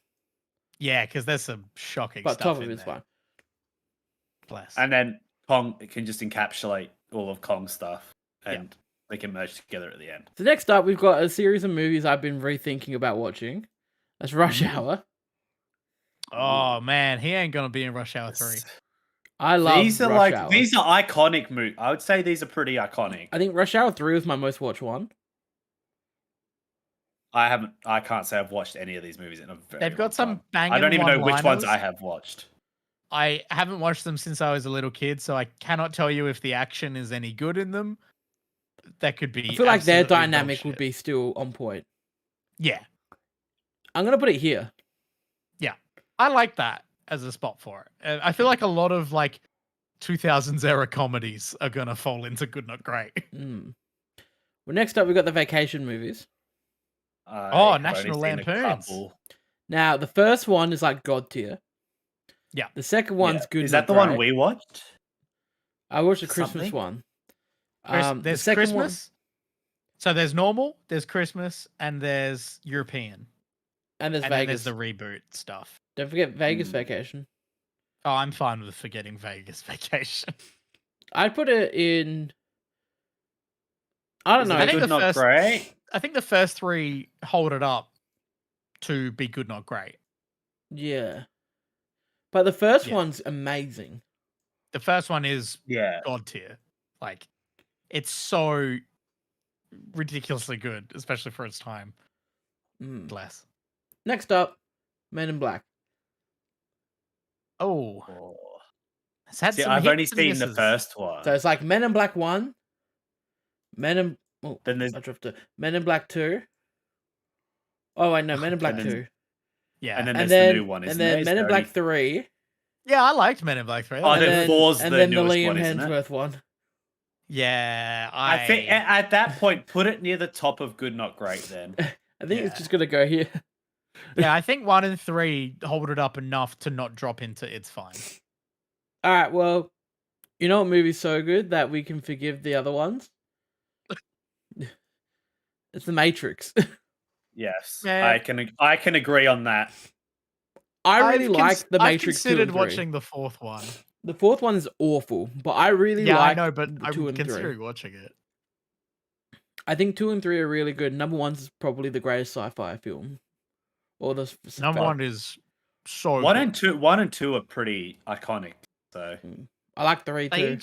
Yeah, because there's some shocking But stuff top of in it's there. fine. Bless. And then Kong can just encapsulate all of Kong's stuff, and they can merge together at the end. So next up, we've got a series of movies I've been rethinking about watching. That's Rush Hour. Oh man, he ain't gonna be in Rush Hour 3. I love These are Rush Hour. these are iconic movies. I would say these are pretty iconic. I think Rush Hour 3 was my most watched one. I can't say I've watched any of these movies in a very They've got long some time. banging I don't even know which ones one-liners. I have watched. I haven't watched them since I was a little kid, so I cannot tell you if the action is any good in them. That could be. I feel like their absolutely dynamic would bullshit. be still on point. Yeah, I'm going to put it here. I like that as a spot for it. I feel like a lot of like 2000s era comedies are gonna fall into good not great. Mm. Well, next up, we've got the vacation movies. I've only National seen a Lampoons. couple. Now, the first one is like God tier. Yeah. The second one's Yeah. good. Is not that the one great. we watched? I watched the Christmas Something? one. There's the second Christmas. So there's normal, there's Christmas, and there's European, and there's and then Vegas. there's the reboot stuff. Don't forget Vegas Hmm. Vacation. Oh, I'm fine with forgetting Vegas Vacation. I'd put it in. I don't Is know. it I think good, the not first- great. I think the first three hold it up to be good, not great. Yeah. But the first Yeah. one's amazing. The first one is Yeah. god tier. Like, it's so ridiculously good, especially for its time. Mm. Bless. Next up, Men in Black. Oh, Oh. it's had See, some I've only hits and seen the misses. first one. So it's like Men in Black 1, Men in... Oh, Then there's I dropped it. Men in Black 2. Oh, wait, no, Men in Black And then- 2. Yeah. And then And there's then the new one, and isn't then there? Is Men in there Black any- 3. Yeah, I liked Men in Black 3. Oh, And then then, four's and the then the newest Liam one, isn't it? Hemsworth one. Yeah, I think at that point, put it near the top of good, not great. Then I think it's Yeah. just gonna go here. yeah, I think 1 and 3 hold it up enough to not drop into it's fine. All right, well, you know what movie's so good that we can forgive the other ones? It's The Matrix. yes, Yeah. I can agree on that. I really like The I've Matrix 2 considered and 3. watching the 4th one. The 4th one is awful, but I really Yeah, like I know, but 2 I'm and 3. considering watching it. I think 2 and 3 are really good. Number 1 is probably the greatest sci-fi film. Or the Number 1 is so One good. and two are pretty iconic. So I like 3 too.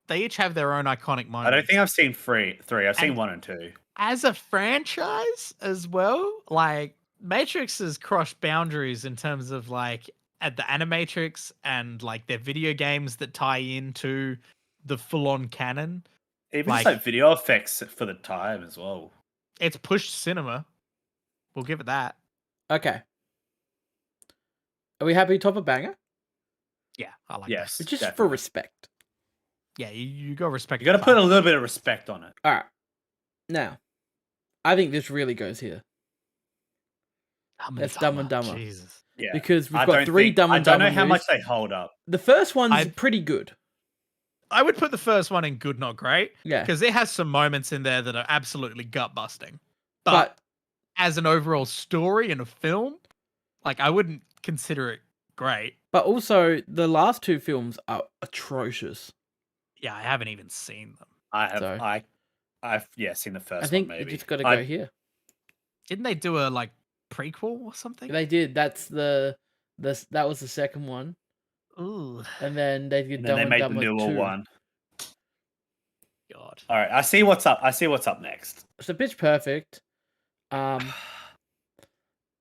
They each have their own iconic moments. I don't think I've seen three. I've seen And- 1 and 2. As a franchise as well, like Matrix has crossed boundaries in terms of like at the Animatrix and like their video games that tie into the full-on canon. Even like- just like video effects for the time as well. It's pushed cinema. We'll give it that. Okay. Are we happy top of banger? Yeah, I like Yes, Just for definitely. respect. that. Yeah, you got respect. You got to put a little bit of respect on it. All right. Now, I think this really goes here. That's Dumb and Dumber. Jesus. Yeah, Because we've I got don't 3 think- Dumb and I don't Dumber know how movies. much they hold up. The first one's I- pretty good. I would put the first one in good, not great, Yeah. because it has some moments in there that are absolutely gut busting. But As an overall story and a film, like I wouldn't consider it great. also the last 2 films are atrocious. Yeah, I haven't even seen them. I have. So- I've seen the first I think one. you Maybe just got to I- go here. Didn't they do a like prequel or something? They did. That's that was the second one, Ooh, and then they did And Dumb then they and made the Dumber newer 2. one. God. All right, I see what's up. I see what's up next. So Pitch Perfect,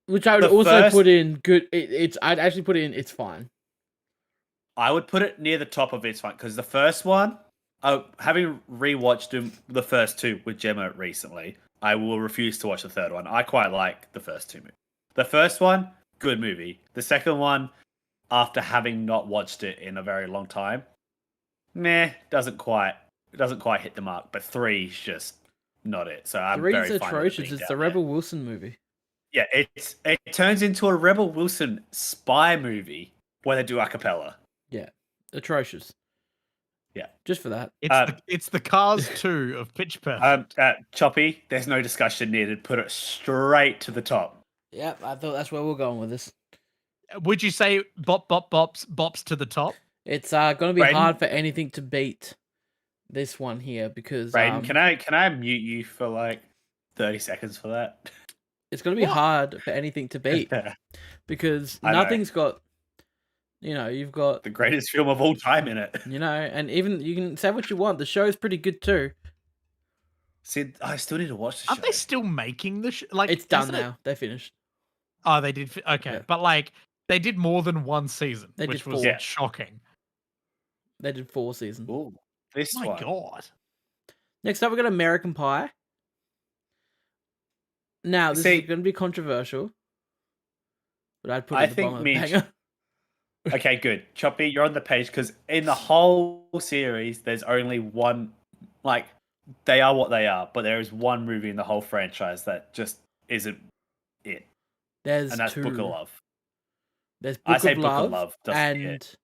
which I would The also first- put in good. I'd actually put it in. It's fine. I would put it near the top of its one because the first one, having rewatched the first 2 with Gemma recently, I will refuse to watch the third one. I quite like the first 2 movies. The first one, good movie. The second one, after having not watched it in a very long time, doesn't quite hit the mark. But 3 is just not it. So I'm 3's very fine with it atrocious. being It's down the there. Rebel Wilson movie. Yeah, it turns into a Rebel Wilson spy movie where they do a cappella. Atrocious. Yeah. Just for that. It's the Cars 2 of Pitch Perfect. Choppy, there's no discussion needed. Put it straight to the top. Yeah, I thought that's where we're going with this. Would you say bops to the top? It's gonna be Brayden? hard for anything to beat this one here because Brayden, can I mute you for like 30 seconds for that? it's gonna be What? hard for anything to beat because I know. nothing's got. You've got The greatest film of all time in it. and even you can say what you want. The show's pretty good too. See, I still need to watch the Aren't show. they still making the like? It's done hasn't it- now. They finished. Oh, they did. Okay, Yeah. but like they did more than one season, They which did was 4. Yeah. shocking. They did 4 seasons. Ooh, this My one. God. Next up, we got American Pie. Now this See- is going to be controversial, but I'd put it I at the think bottom of the Mitch- banger. Okay, good. Choppy, you're on the page because in the whole series, there's only one. Like, they are what they are, but there is one movie in the whole franchise that just isn't it, There's and that's 2. Book of Love. There's I Book say of Book Love, of Love. Doesn't it?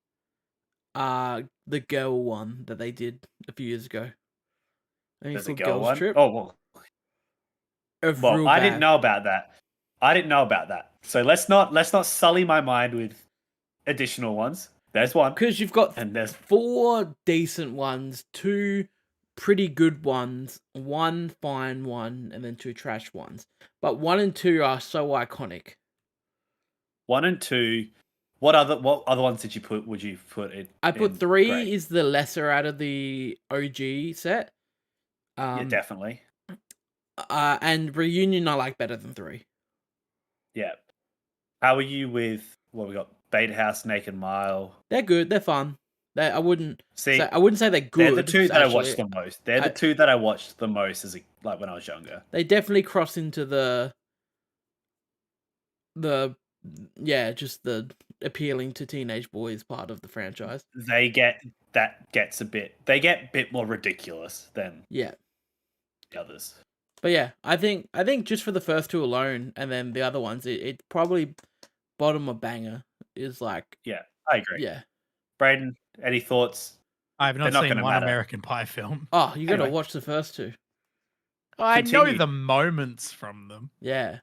and the girl one that they did a few years ago. I think it's There's a called girl Girls one. Trip. Oh well, I didn't know about that. So let's not sully my mind with additional ones. There's one, Because you've got and there's 4 decent ones, 2 pretty good ones, 1 fine one, and then 2 trash ones. But 1 and 2 are so iconic. 1 and 2. What other ones did you put? Would you put it? I put in 3 great? is the lesser out of the OG set. Yeah, definitely. And Reunion I like better than 3. Yeah. How are you with what we got? Beta House, Naked Mile. They're good. They're fun. I wouldn't See, say they're good. they're the 2 that I actually. watched the most. They're the 2 that I watched the most as when I was younger. They definitely cross into the yeah, just the appealing to teenage boys part of the franchise. They get a bit more ridiculous than Yeah. the others. But yeah, I think just for the first two alone, and then the other ones, it probably bottom of banger is like, Yeah, I agree. yeah. Braden, any thoughts? I have not not seen gonna one matter. American Pie film. Oh, you gotta Anyway. watch the first two. I know Continue. the moments from them. Yeah.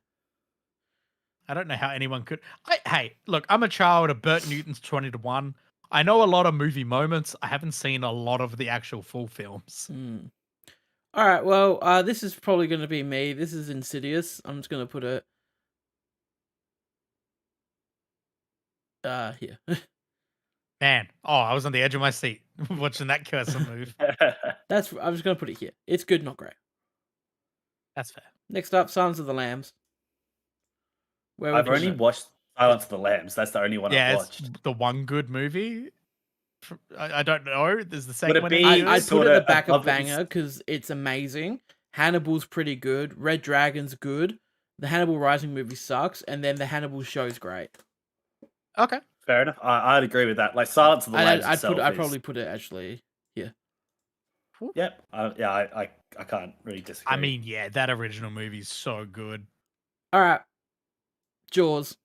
I don't know how anyone could. Hey, look, I'm a child of Burt Newton's 20 to 1. I know a lot of movie moments. I haven't seen a lot of the actual full films. All right. Well, this is probably going to be me. This is Insidious. I'm just going to put it here. Man, I was on the edge of my seat watching that cursor move. I'm just going to put it here. It's good, not great. That's fair. Next up, Silence of the Lambs. Where I've only watched Silence of the Lambs. That's the only one Yeah, I've it's watched. the one good movie. I don't know. There's the Would second it one. be- I'd put it sorta at the back of above it? banger because it's amazing. Hannibal's pretty good. Red Dragon's good. The Hannibal Rising movie sucks, and then the Hannibal show's great. Okay. Fair enough. I'd agree with that. Like Silence of the Lambs I'd itself probably put it actually here. Yep. I can't really disagree. I mean, yeah, that original movie's so good. All right, Jaws.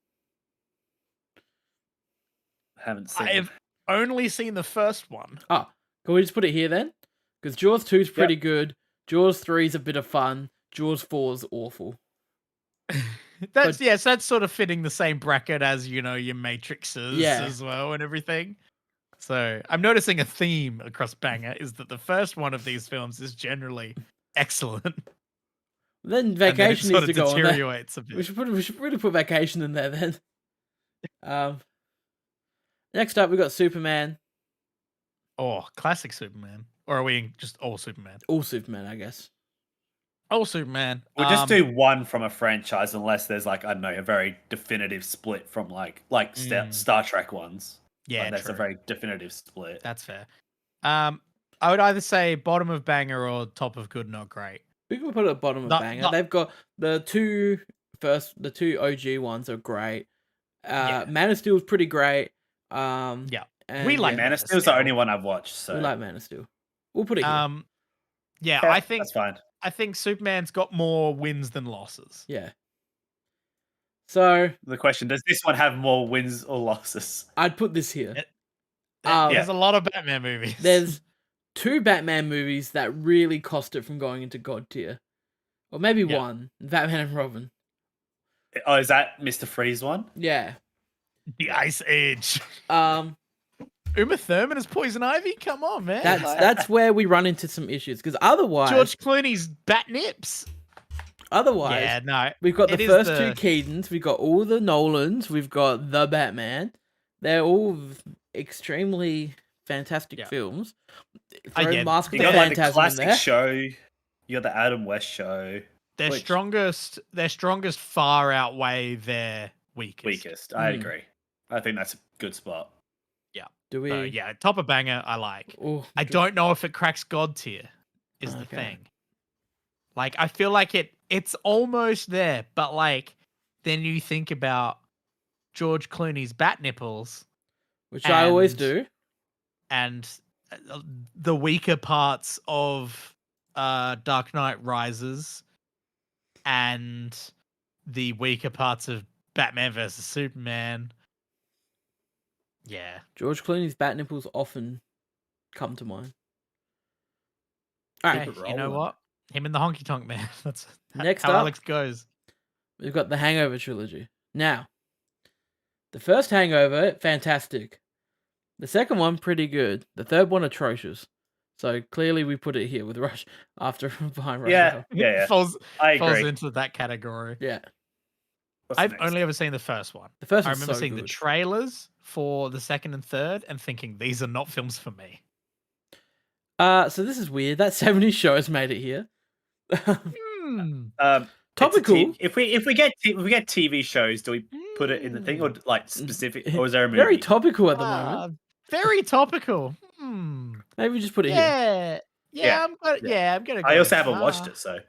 haven't seen. I've only seen the first one. Oh, can we just put it here then? Because Jaws 2 is pretty good. Jaws 3 is a bit of fun. Jaws 4 is awful. That's so that's sort of fitting the same bracket as your Matrixes as well and everything. So I'm noticing a theme across Banger is that the first one of these films is generally excellent. Then Vacation and then needs to it sort go of on there. deteriorates a bit. We should really put Vacation in there then. Next up we got Superman. Oh, classic Superman. Or are we just all Superman? All Superman, I guess. All Superman. We'll just do one from a franchise unless there's like, I don't know, a very definitive split from like Star Trek ones. Yeah, that's true. a very definitive split. That's fair. I would either say bottom of Banger or top of Good Not Great. We can put it at bottom of Banger. They've got the two OG ones are great. Man of Steel is pretty great. Yeah. And We like Man of Steel's the only one I've watched. So we like Man of Steel. We'll put it here. Yeah, Yeah, I think that's fine. I think Superman's got more wins than losses. Yeah. So The question: does this one have more wins or losses? I'd put this here. There's a lot of Batman movies. There's 2 Batman movies that really cost it from going into God tier, or maybe one. Batman and Robin. Oh, is that Mr. Freeze one? Yeah. The Ice Age. Uma Thurman as Poison Ivy? Come on, man. That's where we run into some issues because otherwise George Clooney's Bat Nips. Otherwise, we've got the first 2 Keatons, we've got all the Nolans, we've got the Batman. They're all extremely fantastic films. Throw Mask of the got like the Phantasm in classic there. show. You got the Adam West show. Their strongest far outweigh their weakest. I agree. I think that's a good spot. Yeah. Do we? Top of Banger, I like. Ooh, I don't know if it cracks God tier, is the thing. Like, I feel like it's almost there, but like, then you think about George Clooney's bat nipples, which I always do, and the weaker parts of Dark Knight Rises, and the weaker parts of Batman versus Superman. Yeah, George Clooney's bat nipples often come to mind. All right, you know what? Him and the Honky Tonk Man. That's Next how up, Alex goes. We've got the Hangover trilogy. Now, the first Hangover, fantastic. The second one, pretty good. The third one, atrocious. So clearly, we put it here with Rush after behind Rush. Yeah. falls I agree. into that category. Yeah. I've only ever seen the first one. The first I one's remember so seeing the good. trailers for the second and third and thinking these are not films for me. So this is weird. That 70s show has made it here. Topical. If we get TV shows, do we put it in the thing or like specific? Or is there a movie? Very topical at the moment. Very topical. Maybe we just put it here. Yeah. I'm gonna. Go I also haven't watched it, so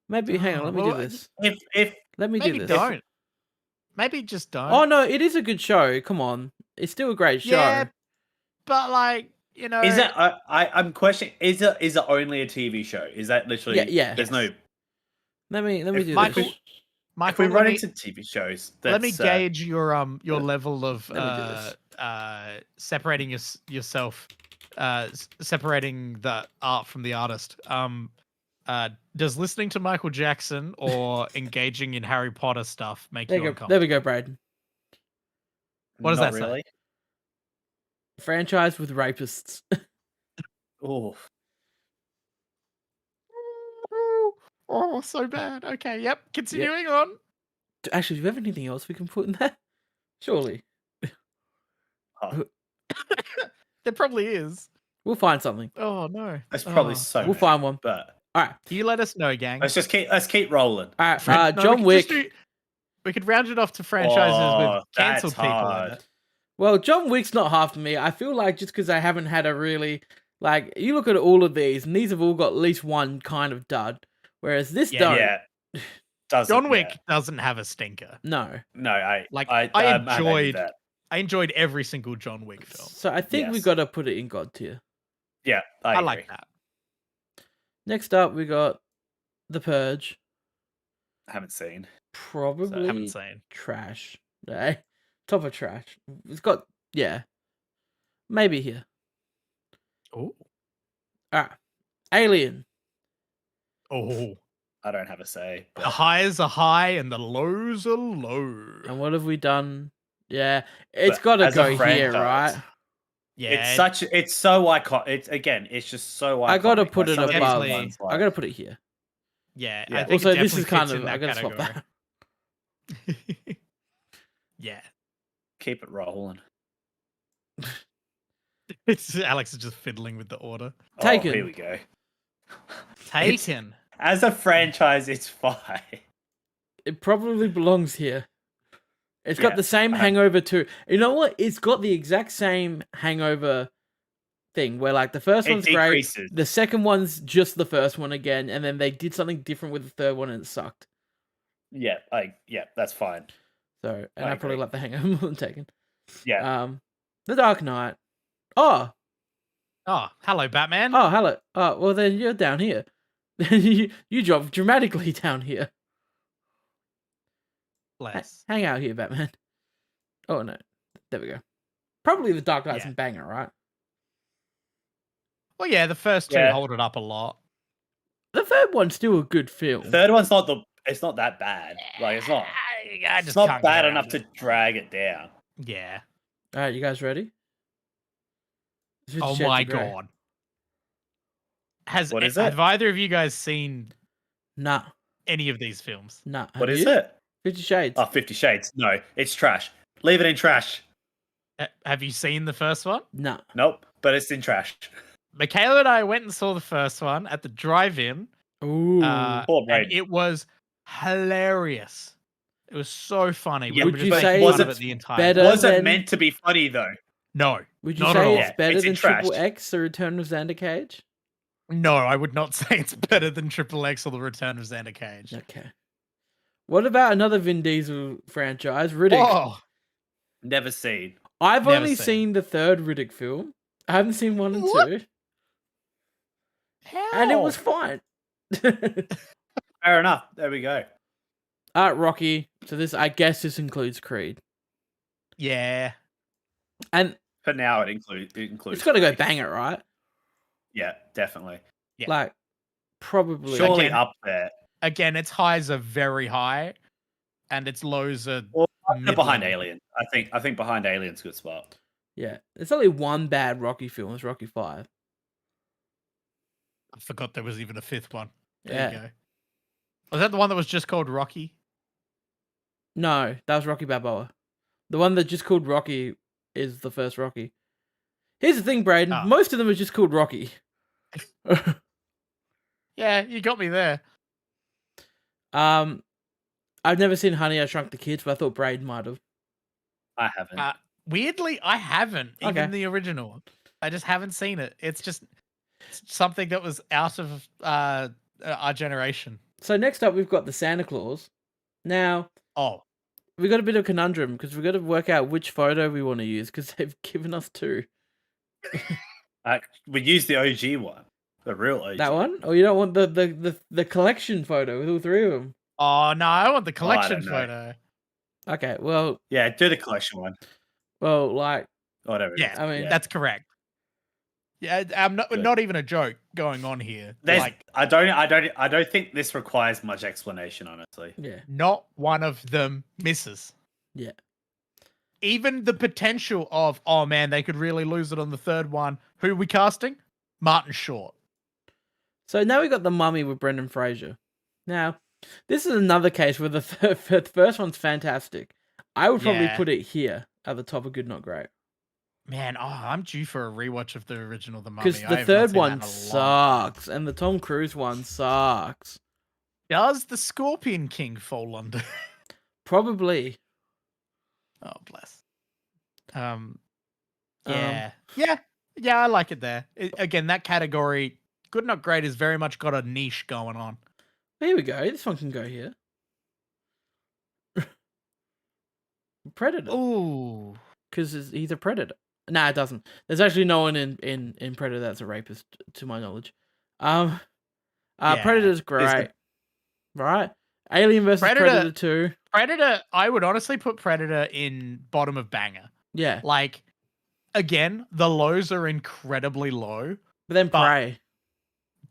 maybe hang on. Let me do this. If Let me do maybe this. don't. maybe just don't. Oh no, it is a good show. Come on, it's still a great show. Yeah, but like, you know, Is that I'm questioning? Is it only a TV show? Is that literally? Yeah. There's no. Let me If do Michael, this. If we let run me, into TV shows, let me that's, gauge your level of let me do this. separating yourself, separating the art from the artist. Does listening to Michael Jackson or engaging in Harry Potter stuff make There you you go. uncomfortable? There we go, Brad. What does not that say? really. Franchise with rapists. Oh, Oh, so bad. Okay, yep. Continuing on. Actually, do you have anything else we can put in there? Surely. There probably is. We'll find something. Oh no. there's probably Oh. so. We'll many, find one. But All right. You let us know, gang. let's keep rolling. All right. No, we John could Wick. just we could round it off to franchises Oh, with cancelled that's people in hard. it. Well, John Wick's not half for me. I feel like just because I haven't had a really like you look at all of these, and these have all got at least one kind of dud, whereas this don't. Yeah. Doesn't, John Wick doesn't have a stinker. No. No, I enjoyed every single John Wick film. So I think we Yes. got to put it in God tier. Yeah, I agree. like that. Next up, we got The Purge. Haven't seen. Probably Haven't seen. trash. Eh? Top of trash. It's got maybe here. Oh. Alright. Alien. Oh. I don't have a say. The highs are high and the lows are low. And what have we done? Yeah. It's But gotta as a go here, franchise, right? Yeah. It's so iconic. It's just so iconic. I gotta put it some of these above. ones, I gotta put it here. Yeah. Yeah. I think Also, it this is definitely kind fits of in I that gotta swap category. that. Yeah. keep it rolling. It's Alex is just fiddling with the order. Taken. Oh, here we go. Taken. As a franchise, it's fine. It probably belongs here. It's Yeah, got the same Hangover too. You know what? It's got the exact same Hangover thing where like the first It one's great, decreases. the second one's just the first one again, and then they did something different with the third one and it sucked. Yeah, that's fine. So, and I I probably agree. like the Hangover more than Taken. Yeah. The Dark Knight. Oh, Hello, Batman. hello. Oh, well then you're down here. you dropped dramatically down here. Bless. Hang out here, Batman. Oh no, there we go. Probably the Dark Knight's Yeah. a banger, right? Well, yeah, the first two Yeah. hold it up a lot. The third one's still a good film. The third one's it's not that bad. Like it's not. I It's just not can't bad get enough around to it. drag it down. Yeah. All right, you guys ready? Oh 50 Shades my of Grey. god. What is Have it? either of you guys seen Nah. any of these films? Nah. What Have is you? it? 50 Shades. Oh, 50 Shades. No, it's trash. Leave it in trash. Have you seen the first one? Nah. Nope, but it's in trash. Michaela and I went and saw the first one at the drive-in. Ooh. Poor And Braden. it was hilarious. It was so funny. Yeah, We would were you just say making fun was of it it the entire better time. Was it than- meant to be funny though? No. Would you not at say all. it's better It's in than Triple trash. X, The Return of Xander Cage? No, I would not say it's better than Triple X or The Return of Xander Cage. Okay. What about another Vin Diesel franchise, Riddick? Oh, Never seen. I've never only seen. seen the third Riddick film. I haven't seen 1 and What? 2. how? And it was fine. Fair enough. There we go. Rocky. So I guess this includes Creed. Yeah. And For now, it includes. it's got to go bang it, right? Yeah, definitely. Yeah. Like, probably. Surely Again- up there. Again, its highs are very high, and its lows are Or behind mid-level. Alien. I think behind Alien's a good spot. Yeah. There's only one bad Rocky film. It's Rocky 5. I forgot there was even a fifth one. There Yeah. you go. Was that the one that was just called Rocky? No, that was Rocky Balboa. The one that just called Rocky is the first Rocky. Here's the thing, Braden. Ah. Most of them are just called Rocky. Yeah, you got me there. I've never seen Honey, I Shrunk the Kids, but I thought Braden might have. I haven't. Weirdly, I haven't even Okay. the original. I just haven't seen it. It's just something that was out of our generation. So next up, we've got the Santa Claus. Now, Oh, we got a bit of conundrum because we got to work out which photo we want to use because they've given us 2. We used the OG one, the real OG. That one, or you don't want the collection photo with all 3 of them? Oh no, I want the collection don't know. photo. Okay, well, Yeah, do the collection one. like, Whatever. Yeah, I mean, that's correct. Yeah, I'm Good. not even a joke going on here. Like, I don't think this requires much explanation, honestly. yeah, not one of them misses. yeah. Even the potential of, oh man, they could really lose it on the 3rd one. Who are we casting? Martin Short. So now we got the Mummy with Brendan Fraser. Now, this is another case where the first one's fantastic. I would probably Yeah. put it here at the top of Good Not Great. Man, I'm due for a rewatch of the original The Mummy. Because the 3rd one sucks, and the Tom Cruise one sucks. Does the Scorpion King fall under? Probably. Oh, bless. Yeah. Yeah, I like it there. Again, that category, Good Not Great, has very much got a niche going on. Here we go. This one can go here. Predator. Ooh. Because he's a predator. Nah, it doesn't. There's actually no one in Predator that's a rapist, to my knowledge. Yeah. Predator's great. Right? Alien vs. Predator 2. Predator, I would honestly put Predator in bottom of banger. Yeah. Like, again, the lows are incredibly low. But then Prey.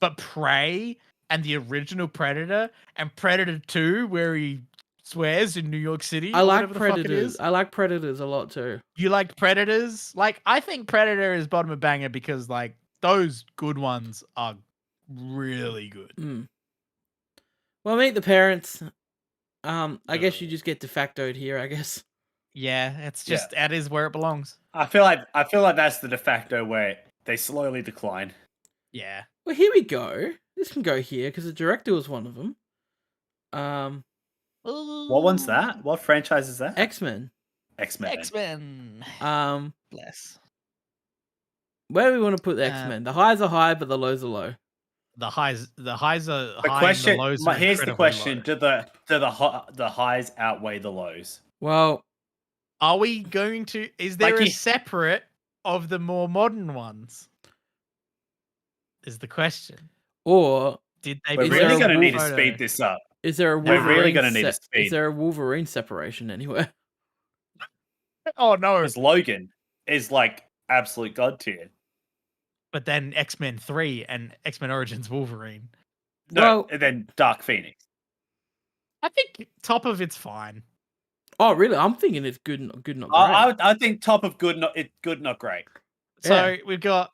But Prey and the original Predator and Predator 2, where he swears in New York City. I like whatever the fuck it Predators. is. I like Predators a lot too. You like Predators? Like, I think Predator is bottom of banger because, like, those good ones are really good. Mm. Well, Meet the Parents. I guess you just get de factoed here, I guess. Yeah, it's just, that is where it belongs. I feel like that's the de facto where they slowly decline. Yeah. Well, here we go. This can go here because the director was one of them. What one's that? What franchise is that? X-Men. X-Men. Bless. Where do we want to put the X-Men? The highs are high, but the lows are low. The highs are high. Question. And the lows are Here's the question: low. Do the highs outweigh the lows? Well, are we going to? Is there a separate of the more modern ones? Is the question. Or did they? We're really going to need to speed this up. Is there a Wolverine? We're really going to need to speed. Is there a Wolverine separation anywhere? Oh no! Because Logan is like absolute god tier. But then X-Men 3 and X-Men Origins Wolverine. No, and then Dark Phoenix. I think top of it's fine. Oh, really? I'm thinking it's good, not great. I think top of good, not great. So we've got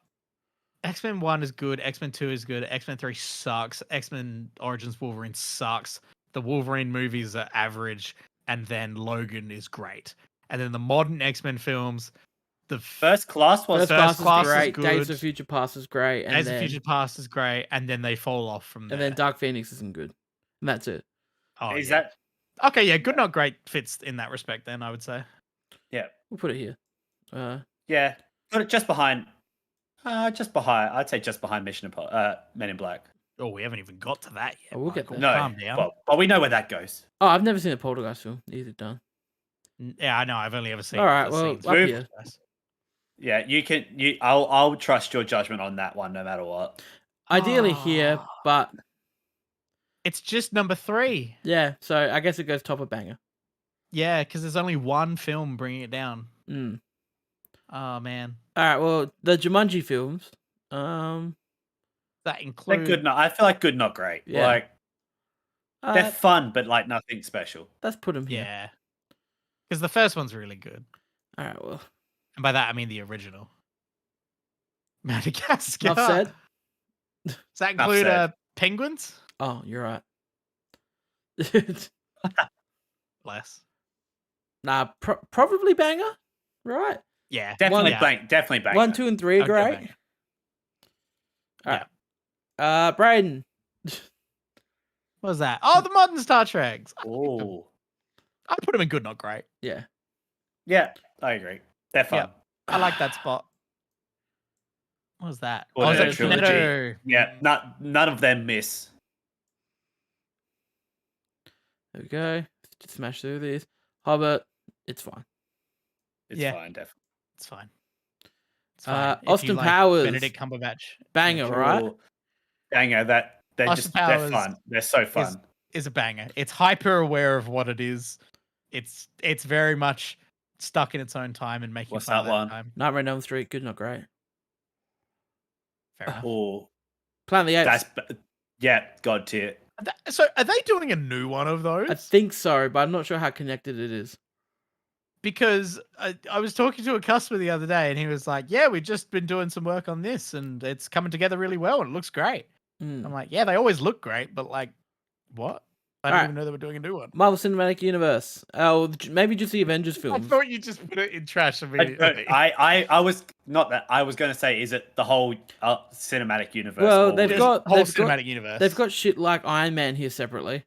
X-Men 1 is good, X-Men 2 is good, X-Men 3 sucks, X-Men Origins Wolverine sucks, the Wolverine movies are average, and then Logan is great. And then the modern X-Men films, the First Class was First Class is great. good. Days of Future Past is great. And Days then, of Future Past is great, and then they fall off from there. And then Dark Phoenix isn't good. And that's it. Oh, is yeah. that okay? Yeah, good, not great fits in that respect. Then I would say. Yeah, we'll put it here. Yeah, put it just behind. I'd say just behind Men in Black. Oh, we haven't even got to that yet. Oh, we'll get there. No, calm down. but we know where that goes. Oh, I've never seen a Poltergeist film. Either done. Yeah, I know. I've only ever seen. All right, well, up here. Yeah, you can. I'll trust your judgment on that one, no matter what. Ideally here, but it's just number 3. Yeah, so I guess it goes top of banger. Yeah, because there's only one film bringing it down. Mm. Oh man. All right. Well, the Jumanji films. That include. They're good. I feel like good, not great. Yeah. Like they're fun, but like nothing special. Let's put them here. Yeah. Because the first one's really good. All right. Well. And by that I mean the original. Madagascar. Enough said. Does that include penguins? Oh, you're right. Less. Nah, probably banger, right? Yeah, definitely definitely banger. 1, 2, and 3 are great. All right. Brayden. What was that? Oh, the modern Star Treks. Oh, I put them in good, not great. Yeah. Yeah, I agree. They're fun. Yep. I like that spot. What was that? Oh, that trilogy. Cornetto. Yeah, none of them miss. There we go. Just smash through these. Hobbit, it's fine. It's Yeah. fine, definitely. It's fine. It's fine. If you Austin like Powers, Benedict Cumberbatch. banger, sure. right? Cool. Banger, that they're Austin they're Powers fun. They're so fun. Is a banger. It's hyper aware of what it is. It's very much stuck in its own time and making What's fun of that that one? time. Nightmare on Elm Street, good, not great. Fair enough. Oh, Planet of the Apes. yeah, God tier. So are they doing a new one of those? I think so, but I'm not sure how connected it is. Because I was talking to a customer the other day and he was like, yeah, we've just been doing some work on this and it's coming together really well and it looks great. I'm like, yeah, they always look great, but like, what? I didn't even know they were doing a new one. Marvel Cinematic Universe. Oh, maybe just the Avengers I films. thought you just put it in trash immediately. I was not that. I was going to say, is it the whole cinematic universe? Well, or they've is- got whole cinematic universe. They've got shit like Iron Man here separately.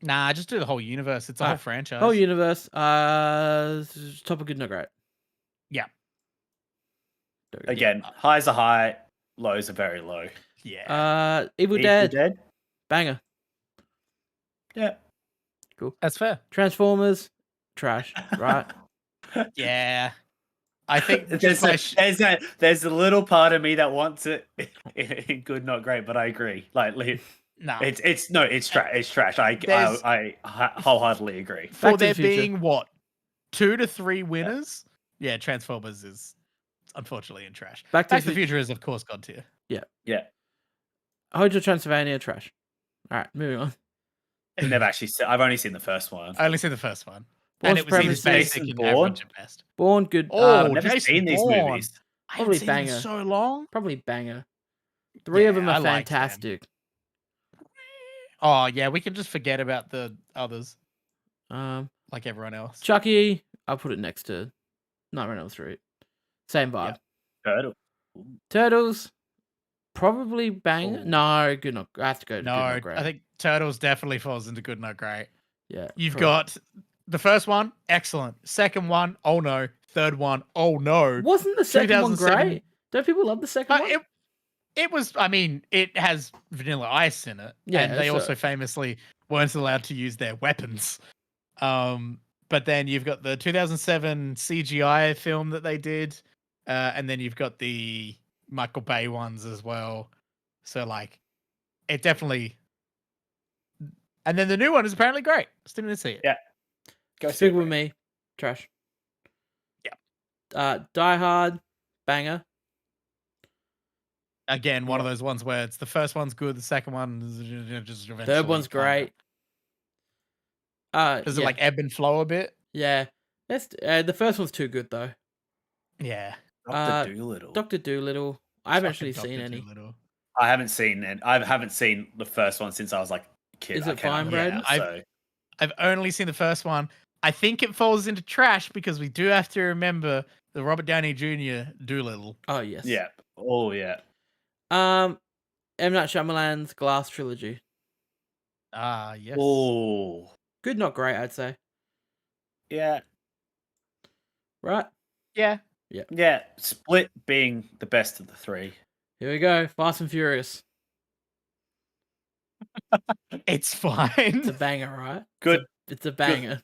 Nah, just do the whole universe. It's a whole franchise. Whole universe. Top of good, not great. Yeah. again. Highs are high, lows are very low. Yeah. Evil Dead. Banger. Yeah. Cool. That's fair. Transformers. Trash. Right. Yeah. I think there's a little part of me that wants it in good, not great, but I agree. Like, no, it's trash. It's trash. I wholeheartedly agree. For there being what 2 to 3 winners, yeah, Transformers is unfortunately in trash. Back to the Future is of course God tier. Yeah. Hotel Transylvania, trash. All right, moving on. I've only seen the first one. I only seen the first one. Born And it was either basic and average at best. Born, good. I've never Jason seen these Bourne. movies. I Probably haven't seen them banger. in so long. Probably banger. 3 of them I are liked them. fantastic. Oh yeah, we can just forget about the others, Like everyone else. Chucky, I'll put it next to Nightmare on Elm Street. Same vibe. Turtles, probably banger. Ooh. No, good not. I have to go to No, good not great. I think Turtles definitely falls into good, not great. Yeah. You've got the first one, excellent. Second one, oh no. Third one, oh no. Wasn't the second one great? Don't people love the second one? It was, I mean, it has Vanilla Ice in it. Yeah, and they also famously weren't allowed to use their weapons. But then you've got the 2007 CGI film that they did. And then you've got the Michael Bay ones as well. So, like, it definitely... And then the new one is apparently great. Still didn't see it. Yeah. Go see Stick it, with mate. me. Trash. Yeah. Die Hard, banger. Again, one of those ones where it's the first one's good, the second one is just eventually... Third one's great. Does it like ebb and flow a bit? Yeah. That's the first one's too good though. Yeah. Dr. Dolittle. Dr. Dolittle. I haven't actually seen any. Dolittle. I haven't seen it. I haven't seen the first one since I was like a kid. Is it fine, Brad? I've only seen the first one. I think it falls into trash because we do have to remember the Robert Downey Jr. Dolittle. Oh yes. Yeah. Oh yeah. M. Night Shyamalan's Glass trilogy. Ah, yes. Oh. Good, not great, I'd say. Yeah. Right? Yeah. Yeah. Yeah. Split being the best of the 3. Here we go. Fast and Furious. It's fine. It's a banger, right? Good. It's a banger.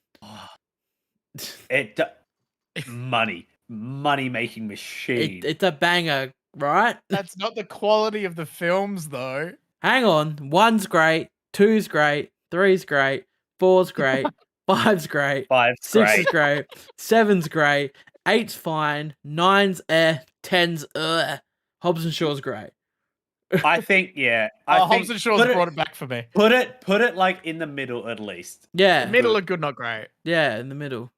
Money making machine. It's a banger, right? That's not the quality of the films, though. Hang on. 1's great. 2's great. 3's great. 4's great. 5's great. 5's 6 great. is great. 7's great. 8's fine. 9's 10's Hobbs and Shaw's great. I think, yeah. Hobbs and Shaw's brought it back for me. Put it like in the middle at least. Yeah. The middle are good, not great. Yeah, in the middle.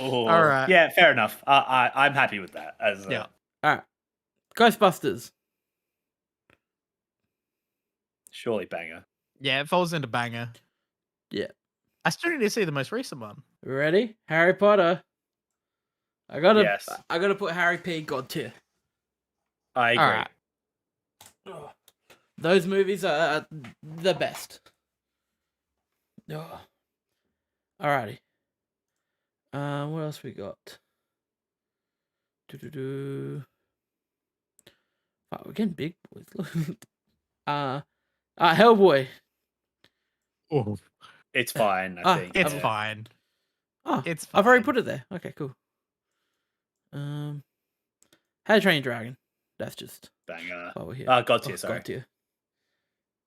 Oh, all right. Yeah, fair enough. I'm happy with that. Yeah. All right. Ghostbusters. Surely banger. Yeah, it falls into banger. Yeah. I still need to see the most recent one. Ready? Harry Potter. I gotta put Harry P. God tier. I agree. All right. Those movies are the best. Oh. Alrighty. What else we got? Wow, we're getting big boys. Hellboy. Oh, It's fine. I Ah, think it's yeah. fine. Oh, It's I've already fine. put it there. Okay, cool. How to Train Your Dragon. That's just Banger. while we're here. God tier. Sorry. God tier.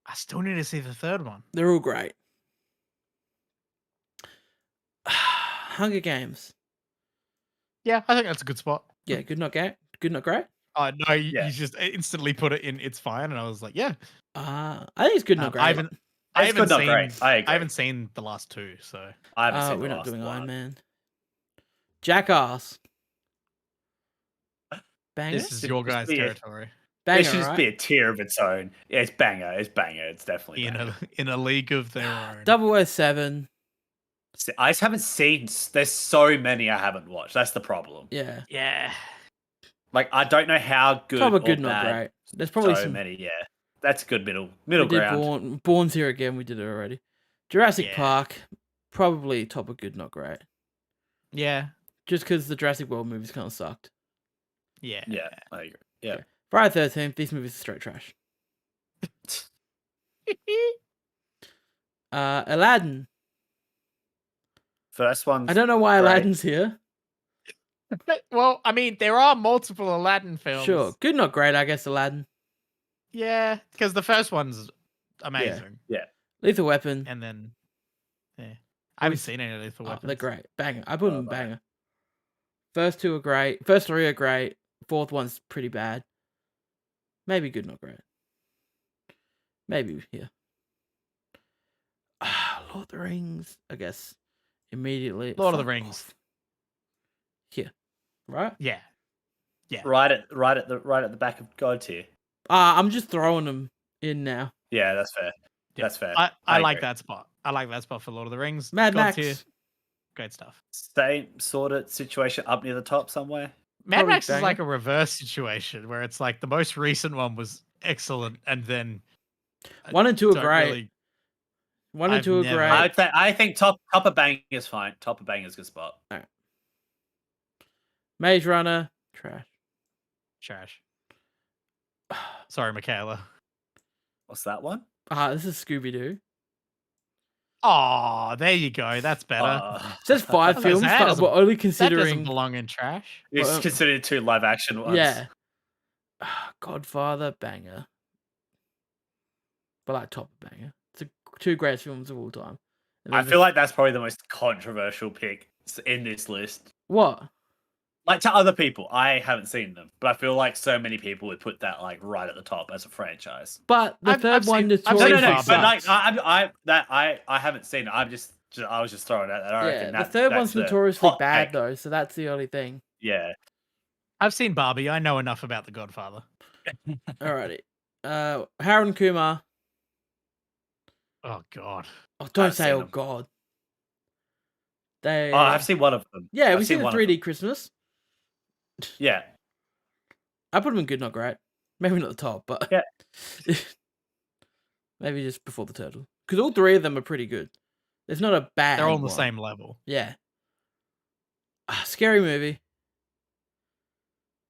I still need to see the third one. They're all great. Hunger Games. Yeah, I think that's a good spot. Yeah, good not great. Good not great. No, you Yeah. just instantly put it in. It's fine, and I was like, yeah. I think it's good not great. I haven't It's good, not seen. great. I agree. I haven't seen the last two, so I haven't seen We're the not last doing one. Iron Man. Jackass. Banger. this is should your just guys' be a- territory. It Banger, should just right? be a tier of its own. Yeah, it's banger. It's banger. It's definitely In banger. a league of their own. 007. I just haven't seen. There's so many I haven't watched. That's the problem. Yeah. Yeah. Like I don't know how good Top or of good, not bad. great. There's probably So some. many. Yeah, that's good middle We did ground. Bourne's here again. We did it already. Jurassic Yeah. Park. Probably top of good, not great. Yeah. Just because the Jurassic World movies kind of sucked. Yeah. Yeah, I agree. Yeah. Okay. Friday 13th. These movies are straight trash. Aladdin. First one. I don't know why great. Aladdin's here. Well, I mean, there are multiple Aladdin films. Sure. Good, not great, I guess, Aladdin. Yeah, because the first one's amazing. Lethal Weapon. And then, yeah. I haven't seen any of Lethal Oh, Weapons. they're great. Banger. I put them Oh, in no. banger. First two are great. First three are great. Fourth one's pretty bad. Maybe good, not great. Maybe, yeah. Lord of the Rings, I guess. Immediately. Lord of the Fuck Rings. off. Here. Right? Yeah. Yeah. Right at the back of God tier. I'm just throwing them in now. Yeah, that's fair. Yeah. That's fair. I like agree. that spot. I like that spot for Lord of the Rings. Mad God Max. tier. Great stuff. Same sort of situation up near the top somewhere. Mad Probably Max is banger. like a reverse situation where it's like the most recent one was excellent, and then 1 and 2 are don't great. really- 1 and I've 2 are never- great. I think top of bang is fine. Top of bang is a good spot. Maze Runner. Trash. Trash. Sorry, Michaela. What's that one? This is Scooby Doo. Oh, there you go. That's better. It says 5 That films, but doesn't- we're only That doesn't considering. belong in trash. It's Well, considered 2 live action ones. Yeah. Godfather, banger. But like top of banger. It's 2 greatest films of all time. And I then feel like that's probably the most controversial pick in this list. What? Like to other people, I haven't seen them, but I feel like so many people would put that like right at the top as a franchise. But the I've third one seen- I've No, seen notoriously no, no. Far But like, sucks. I haven't seen it. I was just throwing it out there. I Yeah, reckon the third one's that's the notoriously hot bad take. though, so that's the only thing. Yeah. I've seen Barbie. I know enough about The Godfather. Alrighty. Harold and Kumar. Oh God. Oh, don't I've say seen oh them. god. They Oh, I've seen one of them. Yeah, I've we seen the one of 3D Christmas. Yeah. I put them in good, not great. Maybe not the top, but Yeah. maybe just before the turtle. Because all 3 of them are pretty good. There's not a bad They're all on the one. same level. Yeah. Scary movie.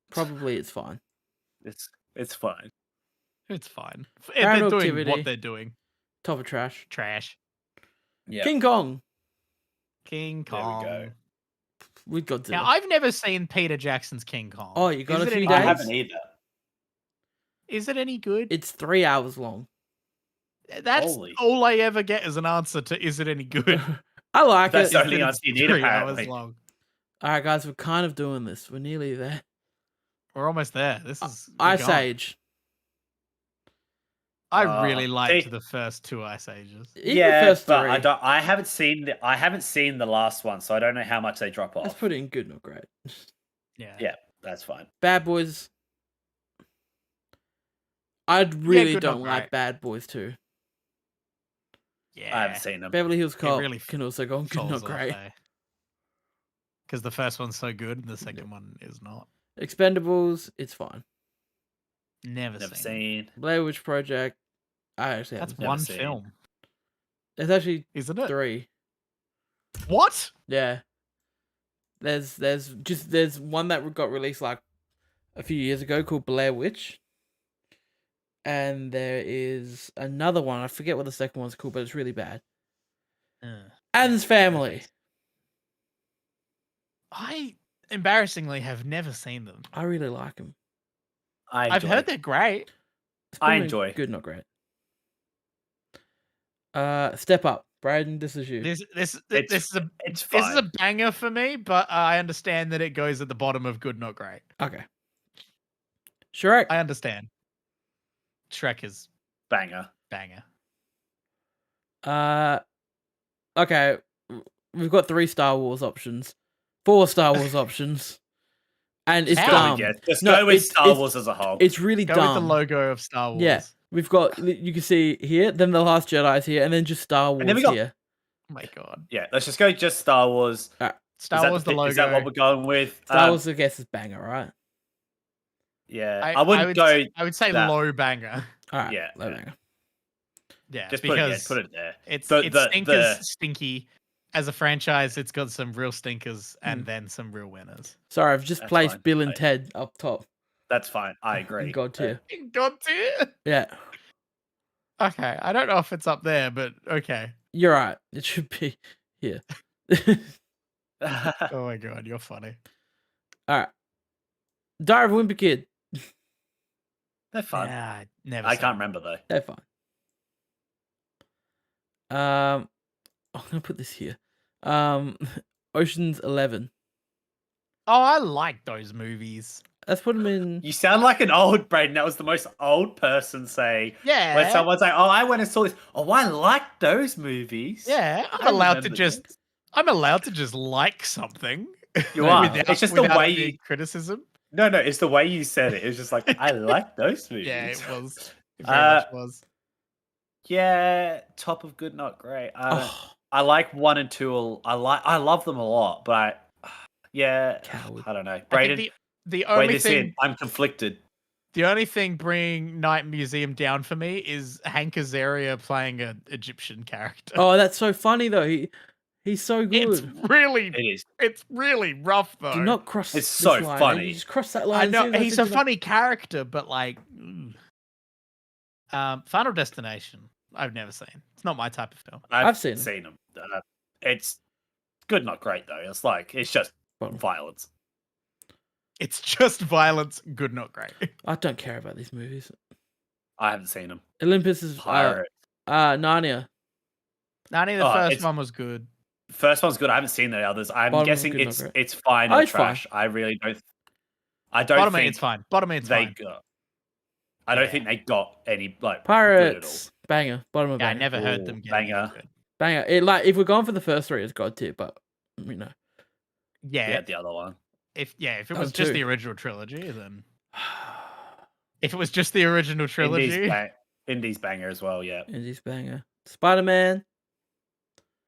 Probably it's fine. It's fine. It's fine. Paranormal They're doing Activity. what they're doing. Top of trash. Trash. Yeah. King Kong. King There we Kong. go. With Godzilla. Now, I've never seen Peter Jackson's King Kong. Oh, you got Is a it few any days? I good? haven't either. Is it any good? It's 3 hours long. That's Holy. all I ever get as an answer to is it any good? I like That's it. the only answer you need, 3 apparently. hours long. Alright, guys, we're kind of doing this. We're nearly there. We're almost there. This is Ice we're gone. Age. I really liked see- the first 2 Ice Ages. Even Yeah, the first but 3. I haven't seen the last one, so I don't know how much they drop off. Let's put it in good, not great. Yeah. Yeah, that's fine. Bad Boys. I really good, not don't like great. Bad Boys too. Yeah. I haven't seen them. Beverly Hills Cop really can also go on good, not great. Because the first one's so good and the second one is not. Expendables, it's fine. Never Never seen. seen. Blair Witch Project, I actually That's haven't. never one seen. film, There's actually isn't it? 3. What? Yeah. There's one that got released like a few years ago called Blair Witch. And there is another one. I forget what the second one's called, but it's really bad. Adam's Family. I embarrassingly have never seen them. I really like them. I've heard they're great. I enjoy. Good, not great. Step Up, Braden. This is you. This is It's a banger for me, but I understand that it goes at the bottom of good, not great. Okay. Shrek. I understand. Shrek is banger. Okay. We've got 3 Star Wars options, 4 Star Wars options, and it's dumb. Just go with Star Wars as a whole. It's really dumb. Go with the logo of Star Wars. Yeah, we've got. You can see here. Then The Last Jedi is here, and then just Star Wars here. Oh my god. Yeah, let's just go just Star Wars. Star Wars, the logo. Is that what we're going with? Star Wars, I guess, is banger, right? Yeah, I would say that. low banger. All right, Yeah, low banger. Yeah, just because put it there. It's stinkers stinky. As a franchise, it's got some real stinkers and then some real winners. Sorry, I've just placed Bill and Ted up top. That's fine. I agree. In God tier. In God tier? Yeah. Okay, I don't know if it's up there, but okay. You're right. It should be here. Oh my god, you're funny. All right. Diary of a Wimpy Kid. They're fun. Yeah, I can't remember though. They're fun. I'm gonna put this here. Ocean's 11. Oh, I like those movies. Let's put them in. You sound like an old Braden. That was the most old person saying. Yeah. When someone's like, "Oh, I went and saw this. Oh, I like those movies." Yeah, I'm allowed to just like something. You are. It's just the way you criticism. No, it's the way you said it. It was just like, I like those movies. Yeah, it was. It very much was. Yeah, top of good, not great. I like 1 and 2. I love them a lot, but I don't know. Braden, the only thing I'm conflicted. The only thing bringing Night Museum down for me is Hank Azaria playing an Egyptian character. Oh, that's so funny though. He's so good. It's really rough though. Do not cross. It's so line. funny. You just cross that line. I know he's a funny character, but like, Final Destination, I've never seen. It's not my type of film. I've seen them. It's good, not great though. It's just violence. It's just violence, good, not great. I don't care about these movies. I haven't seen them. Olympus is Pirate. Narnia. Narnia, the first one was good. The first one's good. I haven't seen the others. I'm guessing it's fine or trash. I really don't. I don't think it's fine. Bottom eight's fine. I don't think they got any like Pirates banger. Bottom of banger. I never heard them get banger. Banger. If we're going for the first 3, it's God tier, but you know. Yeah, the other one. If it was just the original trilogy, then if it was just the original trilogy, Indy's banger as well. Yeah, Indy's banger. Spider-Man.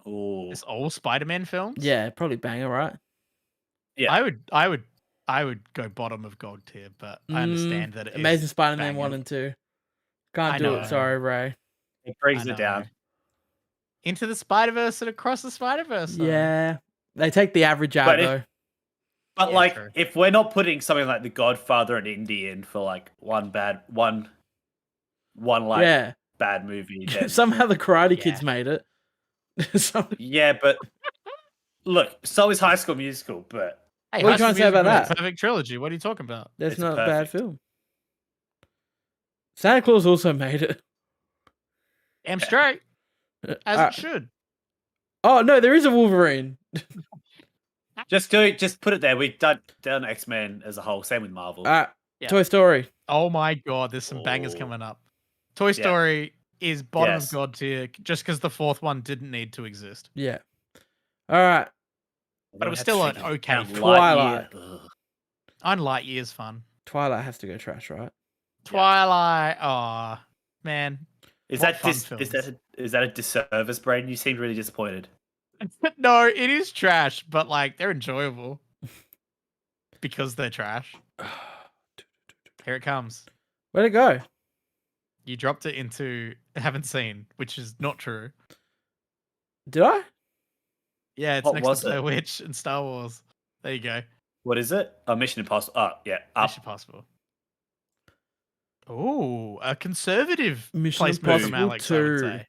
Oh, it's all Spider-Man films. Yeah, probably banger, right? Yeah, I would go bottom of God tier, but I understand that it Amazing is Spider-Man banger. 1 and 2. Can't do it. Sorry, Ray. It brings it down. Into the Spider-Verse and Across the Spider-Verse. Yeah, they take the average out though. But if we're not putting something like The Godfather and Indy in for like one bad movie, then... somehow the Karate Kids made it. Yeah, but look, so is High School Musical. But what are you trying to say about that? Perfect trilogy. What are you talking about? That's not a bad film. Santa Claus also made it. Damn straight, as it should. Oh no, there is a Wolverine. Just put it there. We've done X-Men as a whole. Same with Marvel. Toy Story. Oh my god, there's some bangers coming up. Toy Story is bottom of God tier just because the 4th one didn't need to exist. Yeah. All right. But it was still an okay. Twilight. And Lightyear's fun. Twilight has to go trash, right? Twilight. Oh man. Is that a disservice, Braden? You seemed really disappointed. No, it is trash, but like they're enjoyable because they're trash. Here it comes. Where'd it go? You dropped it into haven't seen, which is not true. Did I? Yeah, it's next to Blair Witch and Star Wars. There you go. What is it? Mission Impossible. Oh, yeah. Mission Impossible. Oh, a conservative Mission placement Impossible from Alex, 2. I would say.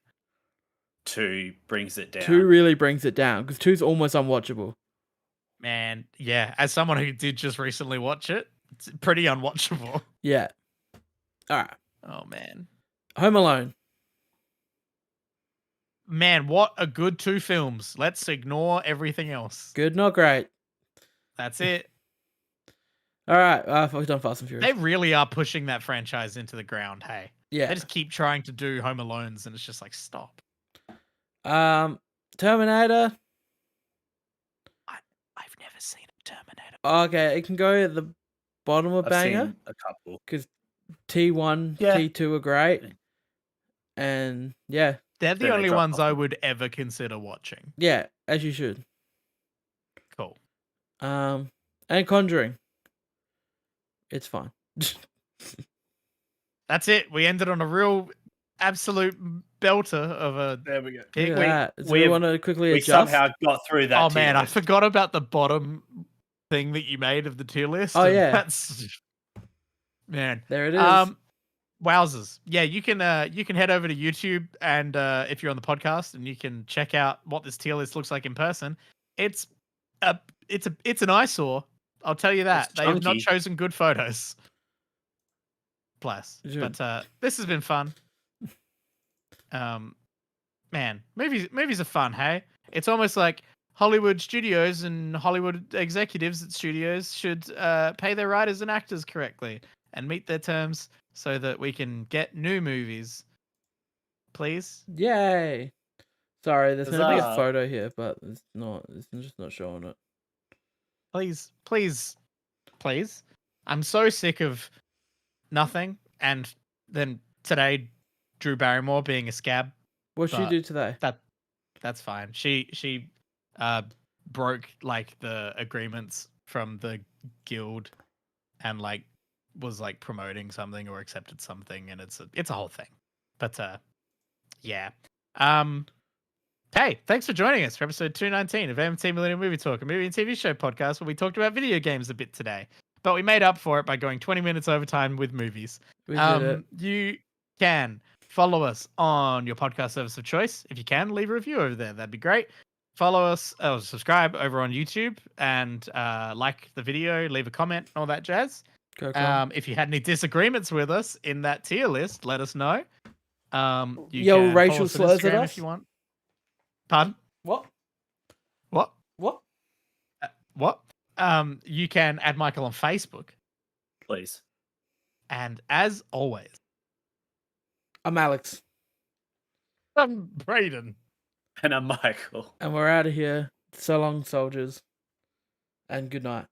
2 brings it down. 2 really brings it down because 2's almost unwatchable. Man, yeah. As someone who did just recently watch it, it's pretty unwatchable. Yeah. All right. Oh man. Home Alone. Man, what a good 2 films. Let's ignore everything else. Good, not great. That's it. All right. We've done Fast and Furious. They really are pushing that franchise into the ground, hey. Yeah. They just keep trying to do Home Alones and it's just like, stop. Terminator. I've never seen a Terminator. Okay, it can go at the bottom of I've banger seen a couple. because T1, Yeah. T2 are great, and yeah, They're the Then they only drop ones off. I would ever consider watching. yeah, as you should. Cool. And Conjuring. It's fine. That's it. We ended on a real absolute belter of a There we go. pick. Look at that. Do we we- want to quickly We adjust? somehow got through that. Oh tier man, I list. forgot about the bottom thing that you made of the tier list. Oh, and yeah. That's man. There it is. Wowzers. Yeah, you can head over to YouTube and if you're on the podcast and you can check out what this tier list looks like in person. It's an eyesore. I'll tell you that. It's They have not chunky. chosen good photos. Bless. Yeah. But this has been fun. Man, movies are fun, hey? It's almost like Hollywood studios and Hollywood executives at studios should pay their writers and actors correctly and meet their terms so that we can get new movies. Please? Yay! Sorry, there's meant to be a Huzzah. photo here, but it's not. It's just not showing it. Please, please, please. I'm so sick of nothing. And then today, Drew Barrymore being a scab. What'd she But- do today? That's fine. She broke like the agreements from the guild and like was like promoting something or accepted something, and it's a whole thing. But yeah. Hey, thanks for joining us for episode 219 of MMT Millennium Movie Talk, a movie and TV show podcast where we talked about video games a bit today. But we made up for it by going 20 minutes overtime with movies. We did it. You can follow us on your podcast service of choice. If you can, leave a review over there. That'd be great. Follow us, subscribe over on YouTube, and like the video, leave a comment, all that jazz. Go, Con. If you had any disagreements with us in that tier list, let us know. You Yo, can follow racial us on slurs at Instagram us? if you want. Pardon? What? What? What? What? You can add Michael on Facebook, Please. and as always, I'm Alex, I'm Brayden. And I'm Michael. and we're out of here. So long, soldiers, and good night.